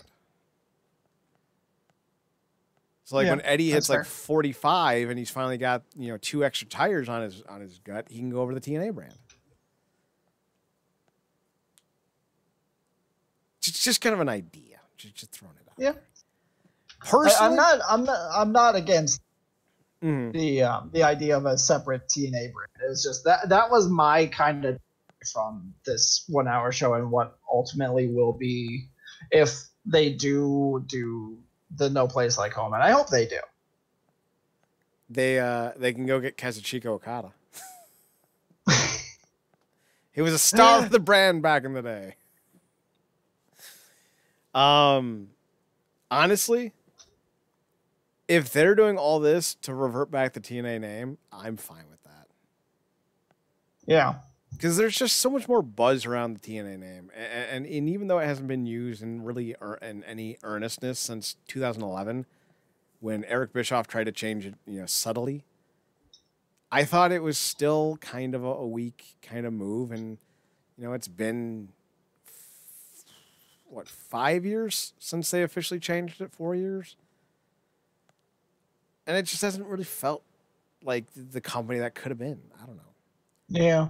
[SPEAKER 1] So like when Eddie hits like 45 and he's finally got 2 extra tires on his gut, he can go over to the TNA brand. Just kind of an idea. Just throwing it out.
[SPEAKER 2] Yeah.
[SPEAKER 1] Personally,
[SPEAKER 2] I'm not against the idea of a separate TNA brand. It was just that was my kind of from this 1 hour show and what ultimately will be if they do the No Place Like Home, and I hope they do.
[SPEAKER 1] They can go get Kazuchika Okada. He was a star of the brand back in the day. Honestly, if they're doing all this to revert back the TNA name, I'm fine with that.
[SPEAKER 2] Yeah.
[SPEAKER 1] Because there's just so much more buzz around the TNA name. And even though it hasn't been used in really in any earnestness since 2011, when Eric Bischoff tried to change it, subtly, I thought it was still kind of a weak kind of move. And, it's been, 5 years since they officially changed it? 4 years? And it just hasn't really felt like the company that could have been. I don't know.
[SPEAKER 2] Yeah.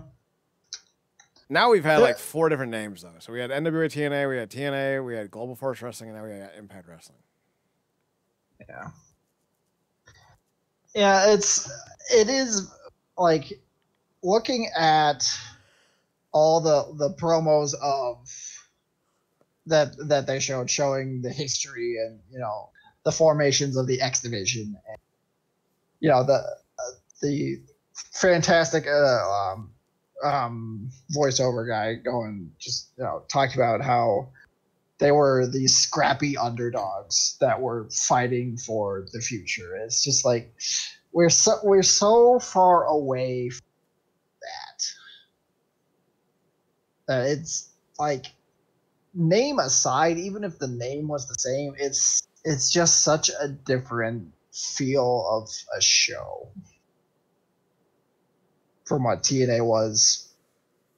[SPEAKER 1] Now we've had like 4 different names though. So we had NWA TNA, we had TNA, we had Global Force Wrestling, and now we got Impact Wrestling.
[SPEAKER 2] Yeah. Yeah, it is like looking at all the promos of that they showing the history and the formations of the X Division and the fantastic voiceover guy going just talking about how they were these scrappy underdogs that were fighting for the future. It's just like we're so far away from that it's like, name aside, even if the name was the same, it's just such a different feel of a show from what TNA was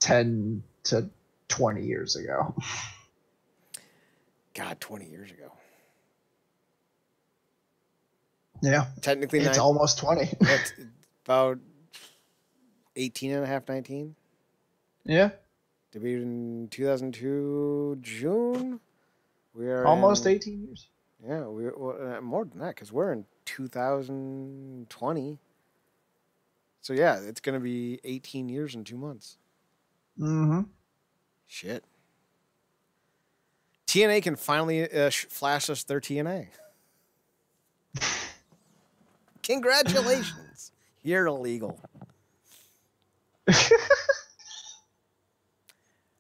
[SPEAKER 2] 10 to 20 years ago.
[SPEAKER 1] God, 20 years ago.
[SPEAKER 2] Yeah.
[SPEAKER 1] Technically,
[SPEAKER 2] it's almost 20.
[SPEAKER 1] It's about 18 and a half, 19.
[SPEAKER 2] Yeah.
[SPEAKER 1] Debuted in 2002, June. We are
[SPEAKER 2] almost 18 years.
[SPEAKER 1] Yeah, more than that because we're in 2020. So yeah, it's going to be 18 years in 2 months.
[SPEAKER 2] Mm-hmm.
[SPEAKER 1] Shit. TNA can finally flash us their TNA. Congratulations. You're illegal.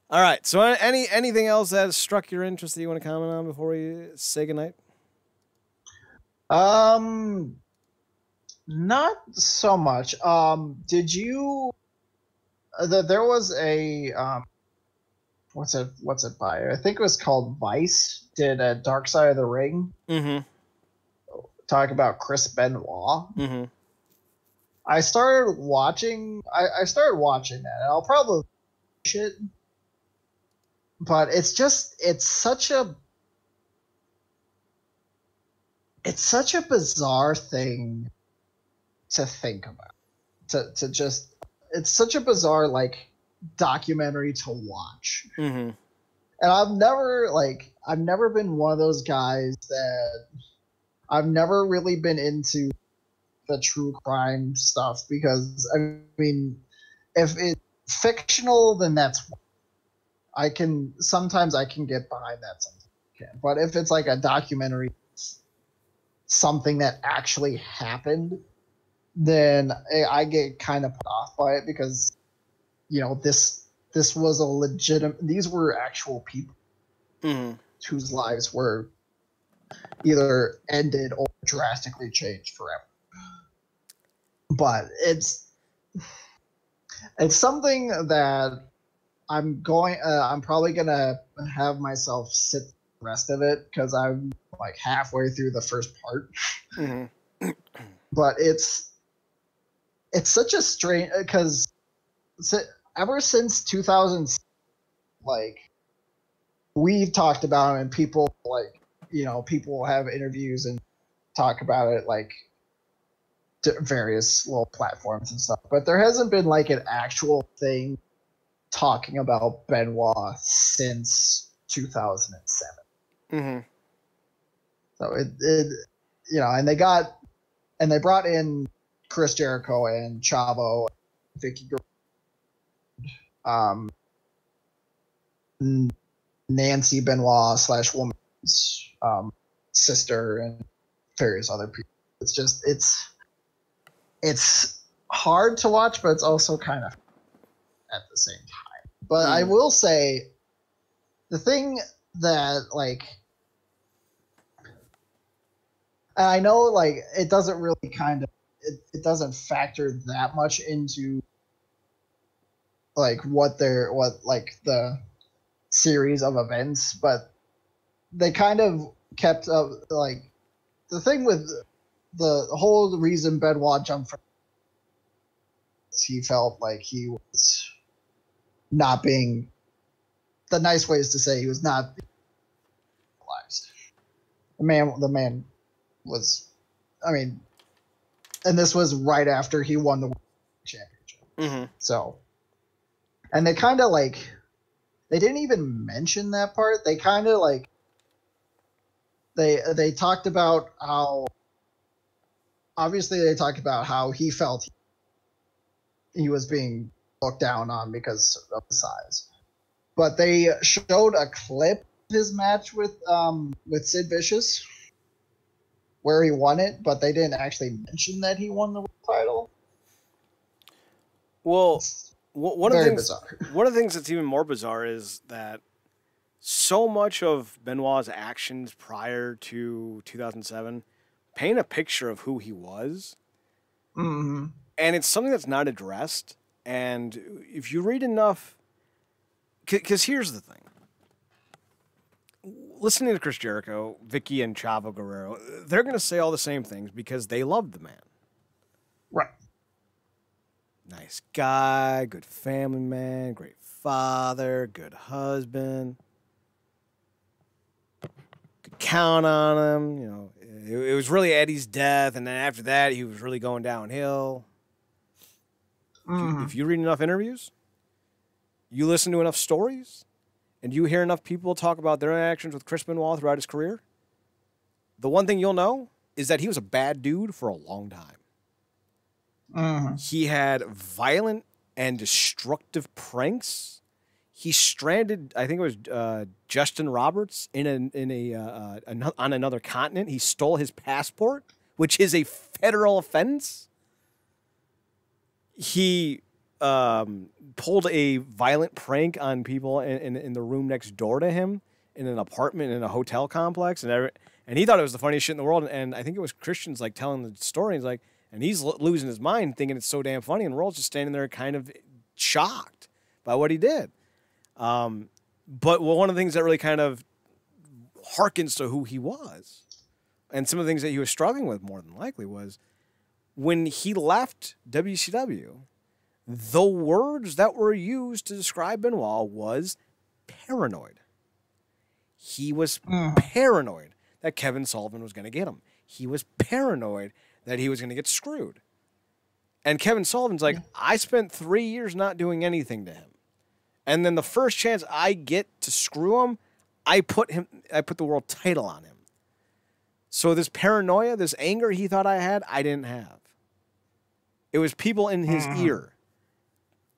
[SPEAKER 1] All right. So anything else that has struck your interest that you want to comment on before we say goodnight?
[SPEAKER 2] Not so much. Did you there was a what's it by? I think it was called Vice. Did a Dark Side of the Ring.
[SPEAKER 1] Mm-hmm.
[SPEAKER 2] Talk about Chris Benoit.
[SPEAKER 1] Mm-hmm.
[SPEAKER 2] I started watching that, and I'll probably watch it. But it's such a bizarre thing to think about. To just, it's such a bizarre documentary to watch.
[SPEAKER 1] Mm-hmm.
[SPEAKER 2] And I've never been one of those guys that I've never really been into the true crime stuff because I mean, if it's fictional, then that's sometimes I can get behind that sometimes. But if it's like a documentary, something that actually happened, then I get kind of put off by it because, this was a legitimate. These were actual people whose lives were either ended or drastically changed forever. But it's something that I'm probably gonna have myself sit the rest of it because I'm like halfway through the first part. But it's such a strange because ever since 2000, like we've talked about it and people people have interviews and talk about it like various little platforms and stuff, but there hasn't been like an actual thing talking about Benoit since 2007. So and they brought in Chris Jericho and Chavo, Vicky, Nancy Benoit / woman's sister, and various other people. It's just it's hard to watch, but it's also kind of at the same time. But I will say the thing that and I know it doesn't really it doesn't factor that much into what the series of events, but they kind of kept up the thing with the whole reason Benoit jumped from he felt like he was not being the nice way is to say he was not being realized. The man was, and this was right after he won the World Championship. So, and they kind of they didn't even mention that part. They kind of they talked about how he felt he was being looked down on because of the size. But they showed a clip of his match with Sid Vicious where he won it, but they didn't actually mention that he won the title.
[SPEAKER 1] Well, one of the things that's even more bizarre is that so much of Benoit's actions prior to 2007 paint a picture of who he was. And it's something that's not addressed. And if you read enough, because here's the thing. Listening to Chris Jericho, Vicky, and Chavo Guerrero, they're going to say all the same things because they love the man.
[SPEAKER 2] Right.
[SPEAKER 1] Nice guy, good family man, great father, good husband. Could count on him. It was really Eddie's death, and then after that, he was really going downhill. If you read enough interviews, you listen to enough stories, and you hear enough people talk about their interactions with Chris Benoit throughout his career, the one thing you'll know is that he was a bad dude for a long time. He had violent and destructive pranks. He stranded, I think it was Justin Roberts on another continent. He stole his passport, which is a federal offense. He pulled a violent prank on people in the room next door to him in an apartment in a hotel complex, and he thought it was the funniest shit in the world. And I think it was Christian's telling the story. He's and he's losing his mind, thinking it's so damn funny, and Roll's just standing there, kind of shocked by what he did. But one of the things that really kind of harkens to who he was, and some of the things that he was struggling with more than likely was when he left WCW, the words that were used to describe Benoit was paranoid. He was paranoid that Kevin Sullivan was going to get him. He was paranoid that he was going to get screwed. And Kevin Sullivan's I spent 3 years not doing anything to him. And then the first chance I get to screw him, I put the world title on him. So this paranoia, this anger he thought I had, I didn't have. It was people in his ear.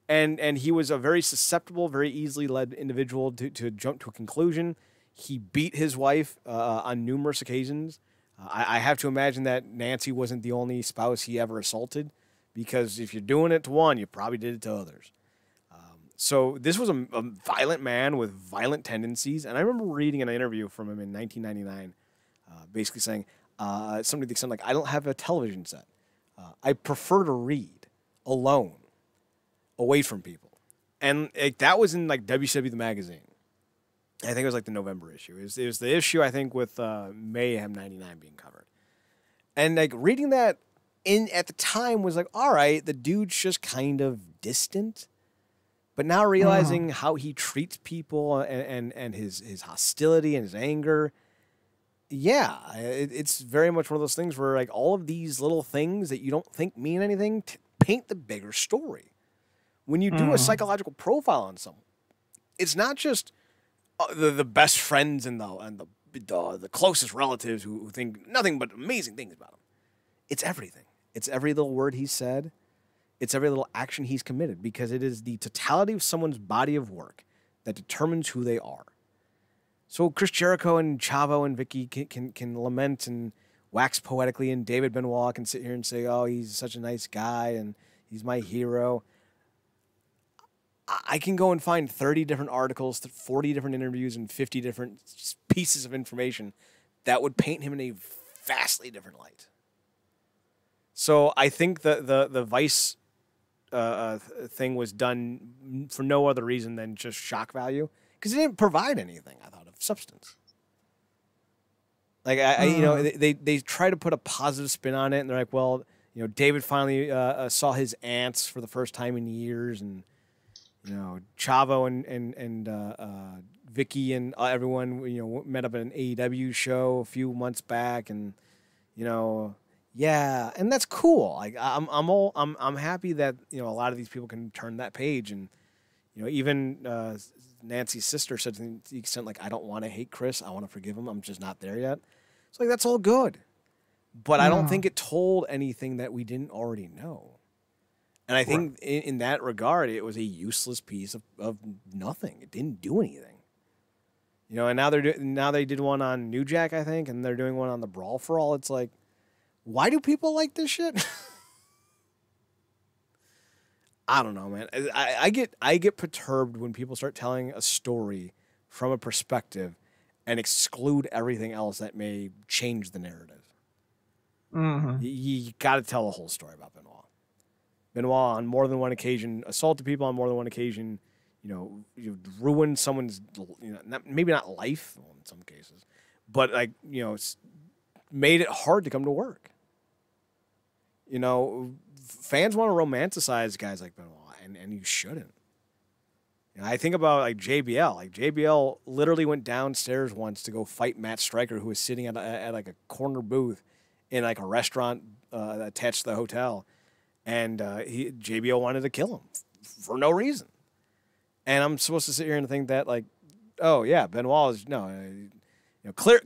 [SPEAKER 1] And he was a very susceptible, very easily led individual to jump to a conclusion. He beat his wife on numerous occasions. I have to imagine that Nancy wasn't the only spouse he ever assaulted, because if you're doing it to one, you probably did it to others. So this was a violent man with violent tendencies. And I remember reading an interview from him in 1999, basically saying something to the extent like, I don't have a television set. I prefer to read alone, away from people. And that was in like WCW the magazine. I think it was like the November issue. It was the issue, I think, with Mayhem 99 being covered. And like reading that at the time was like, all right, the dude's just kind of distant. But now realizing how he treats people and his hostility and his anger, yeah, it's very much one of those things where like all of these little things that you don't think mean anything paint the bigger story. When you do a psychological profile on someone, it's not just the best friends and the closest relatives who think nothing but amazing things about him. It's everything. It's every little word he said. It's every little action he's committed, because it is the totality of someone's body of work that determines who they are. So Chris Jericho and Chavo and Vicky can lament and wax poetically, and David Benoit can sit here and say, oh, he's such a nice guy and he's my hero. I can go and find 30 different articles, 40 different interviews, and 50 different pieces of information that would paint him in a vastly different light. So I think the Vice thing was done for no other reason than just shock value, because it didn't provide anything, I thought, of substance. Like they try to put a positive spin on it, and they're like, well, David finally saw his aunts for the first time in years, and Chavo and Vicky and everyone met up at an AEW show a few months back, and yeah, and that's cool. Like I'm happy that a lot of these people can turn that page, and even Nancy's sister said to the extent like, I don't want to hate Chris, I want to forgive him, I'm just not there yet. So like that's all good, but I don't think it told anything that we didn't already know. And I think in that regard, it was a useless piece of nothing. It didn't do anything. And now they did one on New Jack, I think, and they're doing one on the Brawl for All. It's like, why do people like this shit? I don't know, man. I get perturbed when people start telling a story from a perspective and exclude everything else that may change the narrative. You got to tell the whole story about Benoit. Benoit, on more than one occasion, assaulted people on more than one occasion. You ruined someone's, maybe not life in some cases, but like made it hard to come to work. Fans want to romanticize guys like Benoit, and you shouldn't. I think about like JBL. Like JBL literally went downstairs once to go fight Matt Stryker, who was sitting at like a corner booth in like a restaurant attached to the hotel, and JBL wanted to kill him for no reason. And I'm supposed to sit here and think that like, oh yeah, Benoit is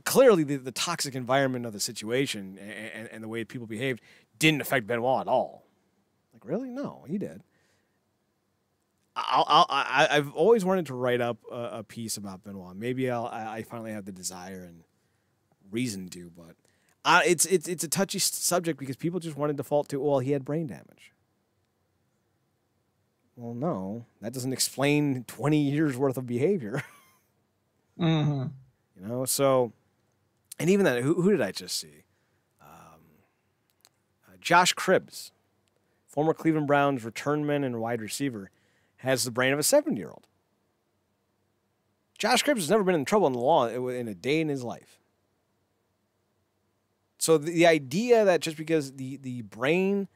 [SPEAKER 1] clearly the toxic environment of the situation and the way people behaved didn't affect Benoit at all. Like, really? No, he did. I've always wanted to write up a piece about Benoit. Maybe I finally have the desire and reason to, but it's a touchy subject because people just want to default to, well, he had brain damage. Well, no, that doesn't explain 20 years worth of behavior. So, and even that, who did I just see? Josh Cribbs, former Cleveland Browns returnman and wide receiver, has the brain of a 70-year-old. Josh Cribbs has never been in trouble in the law in a day in his life. So the idea that just because the brain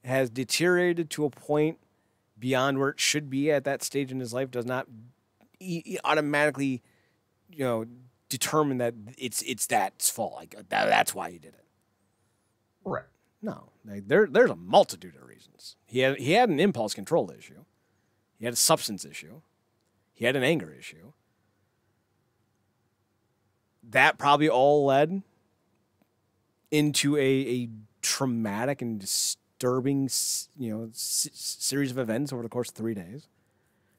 [SPEAKER 1] has deteriorated to a point beyond where it should be at that stage in his life does not automatically, determine that it's that's fault. Like that's why he did it.
[SPEAKER 2] Right.
[SPEAKER 1] No, there's a multitude of reasons. He had an impulse control issue. He had a substance issue. He had an anger issue. That probably all led into a traumatic and disturbing, series of events over the course of 3 days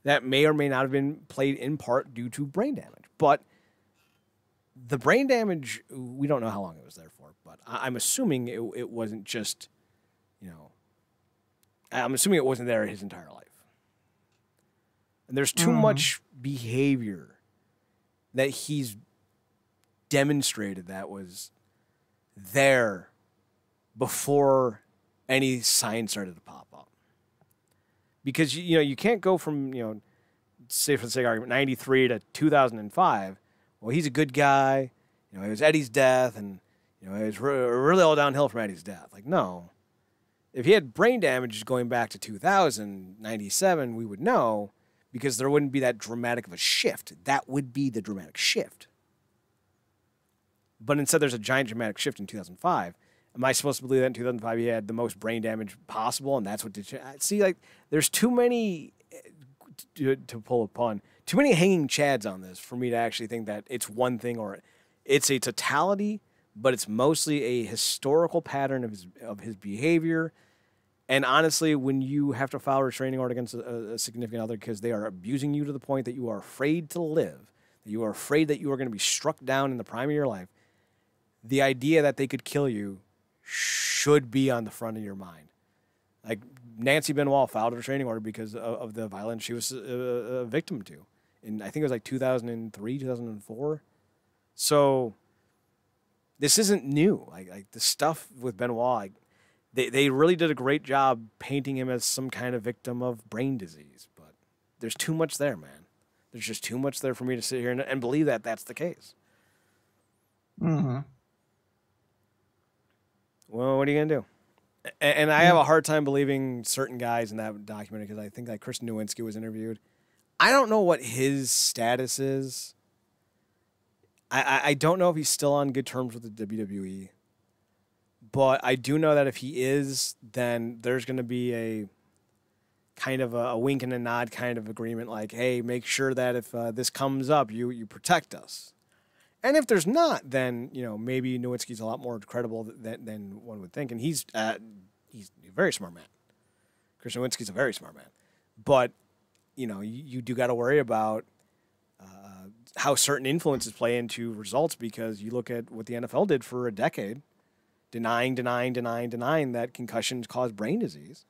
[SPEAKER 1] that may or may not have been played in part due to brain damage. But the brain damage, we don't know how long it was there for, but I'm assuming it wasn't just, I'm assuming it wasn't there his entire life. And there's too much behavior that he's demonstrated that was there before any signs started to pop up. Because, you can't go from, say for the sake of argument, 93 to 2005. Well, he's a good guy. It was Eddie's death, and, it was really all downhill from Eddie's death. Like, no. If he had brain damage going back to 2000, 97, we would know, because there wouldn't be that dramatic of a shift. That would be the dramatic shift. But instead, there's a giant dramatic shift in 2005. Am I supposed to believe that in 2005 he had the most brain damage possible, and that's what did? See, like, there's too many, to pull a pun, too many hanging chads on this for me to actually think that it's one thing or it's a totality, but it's mostly a historical pattern of his behavior. And honestly, when you have to file a restraining order against a significant other because they are abusing you to the point that you are afraid to live, that you are afraid that you are going to be struck down in the prime of your life, the idea that they could kill you should be on the front of your mind. Like, Nancy Benoit filed a restraining order because of the violence she was a victim to. And I think it was like 2003, 2004. So this isn't new. Like the stuff with Benoit, they really did a great job painting him as some kind of victim of brain disease. But there's too much there, man. There's just too much there for me to sit here and believe that that's the case.
[SPEAKER 2] Mm-hmm.
[SPEAKER 1] Well, what are you going to do? And I have a hard time believing certain guys in that documentary because I think like Chris Nowinski was interviewed. I don't know what his status is. I don't know if he's still on good terms with the WWE. But I do know that if he is, then there's going to be a kind of a wink and a nod kind of agreement like, hey, make sure that if this comes up, you protect us. And if there's not, then, maybe Nowinski's a lot more credible than one would think. And he's a very smart man. Chris Nowinski's a very smart man. But, you do got to worry about how certain influences play into results because you look at what the NFL did for a decade, denying that concussions cause brain disease.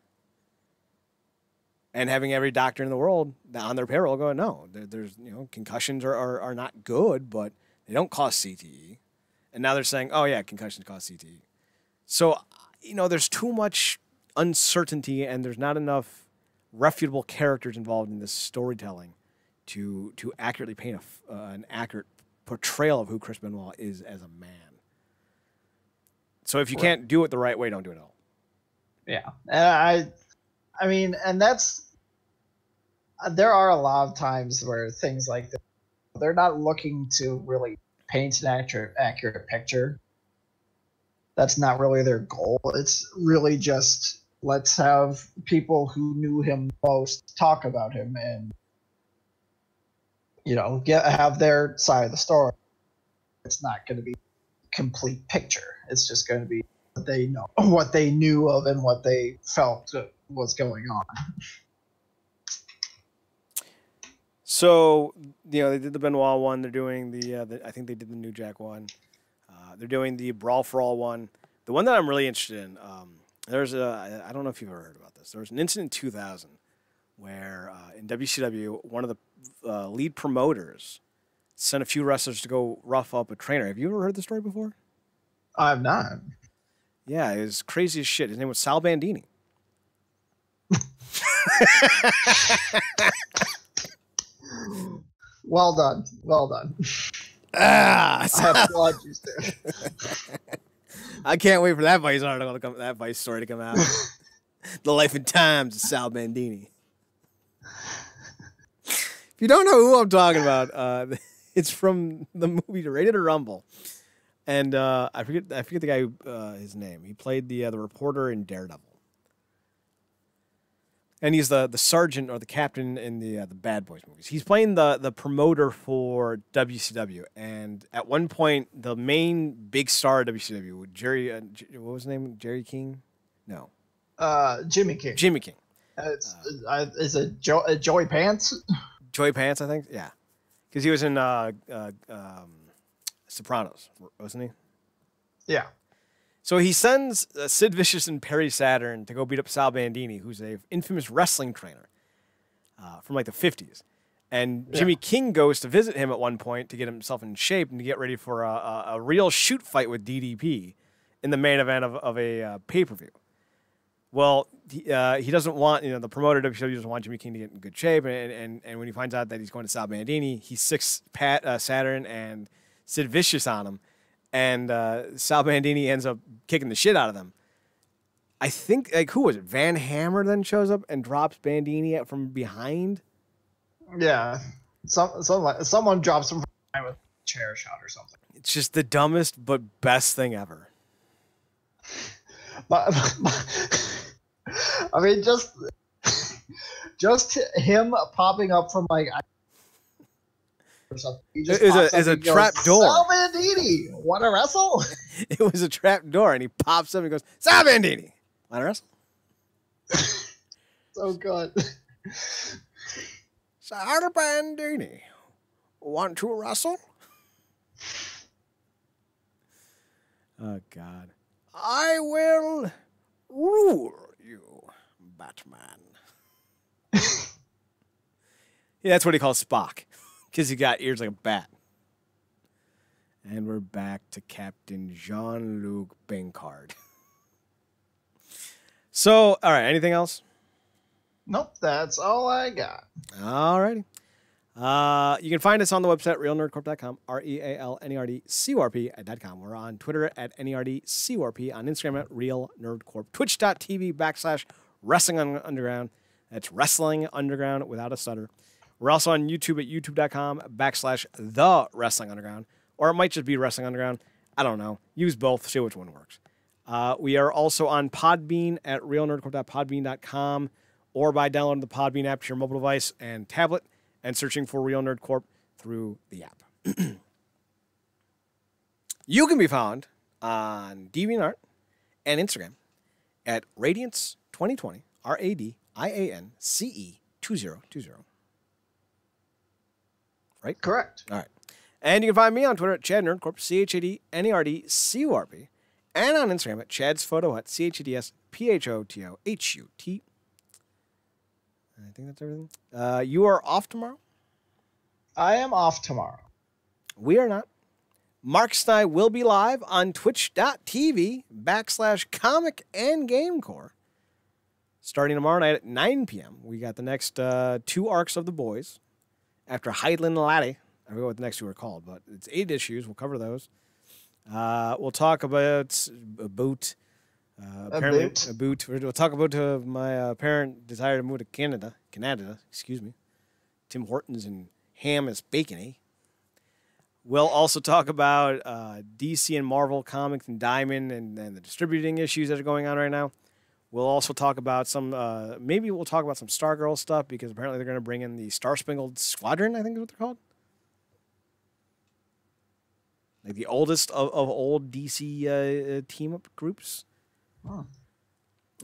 [SPEAKER 1] And having every doctor in the world on their payroll going, no, there's, concussions are not good, but they don't cause CTE. And now they're saying, oh, yeah, concussions cause CTE. So, there's too much uncertainty and there's not enough reputable characters involved in this storytelling to accurately paint an accurate portrayal of who Chris Benoit is as a man. So if you can't do it the right way, don't do it at all.
[SPEAKER 2] Yeah. And I mean, and there are a lot of times where things like this, they're not looking to really paint an accurate picture. That's not really their goal. It's really just let's have people who knew him most talk about him and, have their side of the story. It's not going to be a complete picture. It's just going to be what they knew of and what they felt was going on.
[SPEAKER 1] So, they did the Benoit one. They're doing the I think they did the New Jack one. They're doing the Brawl for All one. The one that I'm really interested in, there's I don't know if you've ever heard about this. There was an incident in 2000 where in WCW, one of the lead promoters sent a few wrestlers to go rough up a trainer. Have you ever heard the story before?
[SPEAKER 2] I've not.
[SPEAKER 1] Yeah, it was crazy as shit. His name was Sal Bandini.
[SPEAKER 2] Well done. Well done.
[SPEAKER 1] I
[SPEAKER 2] applaud you, sir.
[SPEAKER 1] I can't wait for that Vice article to come. That Vice story to come out. The Life and Times of Sal Bandini. If you don't know who I'm talking about, it's from the movie Ready to Rumble, and I forget the guy his name. He played the reporter in Daredevil, and he's the sergeant or the captain in the Bad Boys movies. He's playing the promoter for WCW, and at one point, the main big star of WCW, Jerry, what was his name? Jerry King? No.
[SPEAKER 2] Jimmy King.
[SPEAKER 1] Jimmy King.
[SPEAKER 2] Is it Joey Pants?
[SPEAKER 1] Joey Pants, I think. Yeah, because he was in Sopranos, wasn't he?
[SPEAKER 2] Yeah.
[SPEAKER 1] So he sends Sid Vicious and Perry Saturn to go beat up Sal Bandini, who's a infamous wrestling trainer from like the 50s. And Jimmy King goes to visit him at one point to get himself in shape and to get ready for a real shoot fight with DDP in the main event of a pay-per-view. Well, he doesn't want, the promoter WWE doesn't want Jimmy King to get in good shape. And when he finds out that he's going to Sal Bandini, he sicks Saturn and Sid Vicious on him. And Sal Bandini ends up kicking the shit out of them. I think, who was it? Van Hammer then shows up and drops Bandini from behind.
[SPEAKER 2] Yeah. Someone drops him from behind with a chair shot or something.
[SPEAKER 1] It's just the dumbest but best thing ever.
[SPEAKER 2] But I mean, just him popping up from like or something.
[SPEAKER 1] It's a trap door.
[SPEAKER 2] Sal Bandini, want to wrestle?
[SPEAKER 1] It was a trap door, and he pops up and goes, Sal Bandini, want to wrestle?
[SPEAKER 2] So good.
[SPEAKER 1] Sal Bandini, want to wrestle? Oh, God. I will rule you, Batman. Yeah, that's what he calls Spock, because he got ears like a bat. And we're back to Captain Jean-Luc Bancard. So, all right, anything else?
[SPEAKER 2] Nope, that's all I got.
[SPEAKER 1] All righty. You can find us on the website, realnerdcorp.com, RealNerdCorp.com. We're on Twitter at NERDCORP, on Instagram at RealNerdCorp, Twitch.tv/Wrestling Underground. That's Wrestling Underground without a stutter. We're also on YouTube at YouTube.com/The Wrestling Underground, or it might just be Wrestling Underground. I don't know. Use both, see which one works. We are also on Podbean at RealNerdCorp.podbean.com, or by downloading the Podbean app to your mobile device and tablet and searching for Real Nerd Corp through the app. You can be found on DeviantArt and Instagram at Radiance2020, RADIANCE 2020. Right?
[SPEAKER 2] Correct.
[SPEAKER 1] All right. And you can find me on Twitter at Chad Nerdcorp, ChadNerdCorp, and on Instagram at Chad's Photo Hut, Chadsphotohut. I think that's everything. You are off tomorrow?
[SPEAKER 2] I am off tomorrow.
[SPEAKER 1] We are not. Mark and I will be live on twitch.tv/comic and GameCorp starting tomorrow night at 9 p.m. We got the next 2 arcs of The Boys after Heidland and Laddie. I forget what the next 2 are called, but it's 8 issues. We'll cover those. We'll talk about a boot. Apparently, a boot. We'll talk about my parent desire to move to Canada. Excuse me. Tim Hortons and ham is bacon, We'll also talk about DC and Marvel comics and Diamond and the distributing issues that are going on right now. We'll also talk about some, maybe we'll talk about some Stargirl stuff because apparently they're going to bring in the Star Spangled Squadron, I think is what they're called. Like the oldest of old DC team-up groups.
[SPEAKER 2] Oh.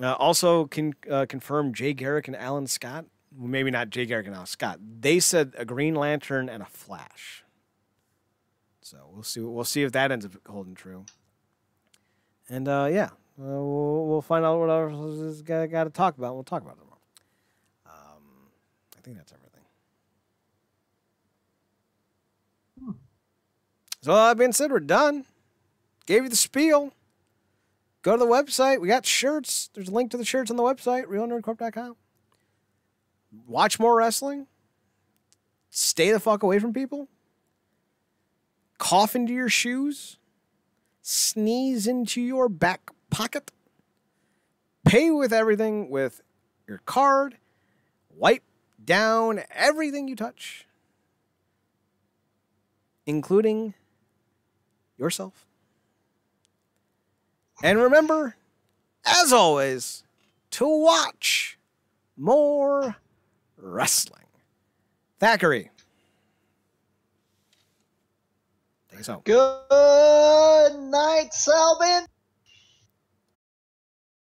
[SPEAKER 1] Also can confirm Jay Garrick and Alan Scott. Well, maybe not Jay Garrick and Alan Scott. They said a Green Lantern and a Flash. So we'll see if that ends up holding true. And we'll find out what else is got to talk about. We'll talk about it tomorrow. I think that's everything. So all that being said, we're done. Gave you the spiel. Go to the website. We got shirts. There's a link to the shirts on the website, realnerdcorp.com. Watch more wrestling. Stay the fuck away from people. Cough into your shoes. Sneeze into your back pocket. Pay with everything with your card. Wipe down everything you touch, including yourself. And remember, as always, to watch more wrestling. Thackeray. Take us home.
[SPEAKER 2] Good night, Salvin.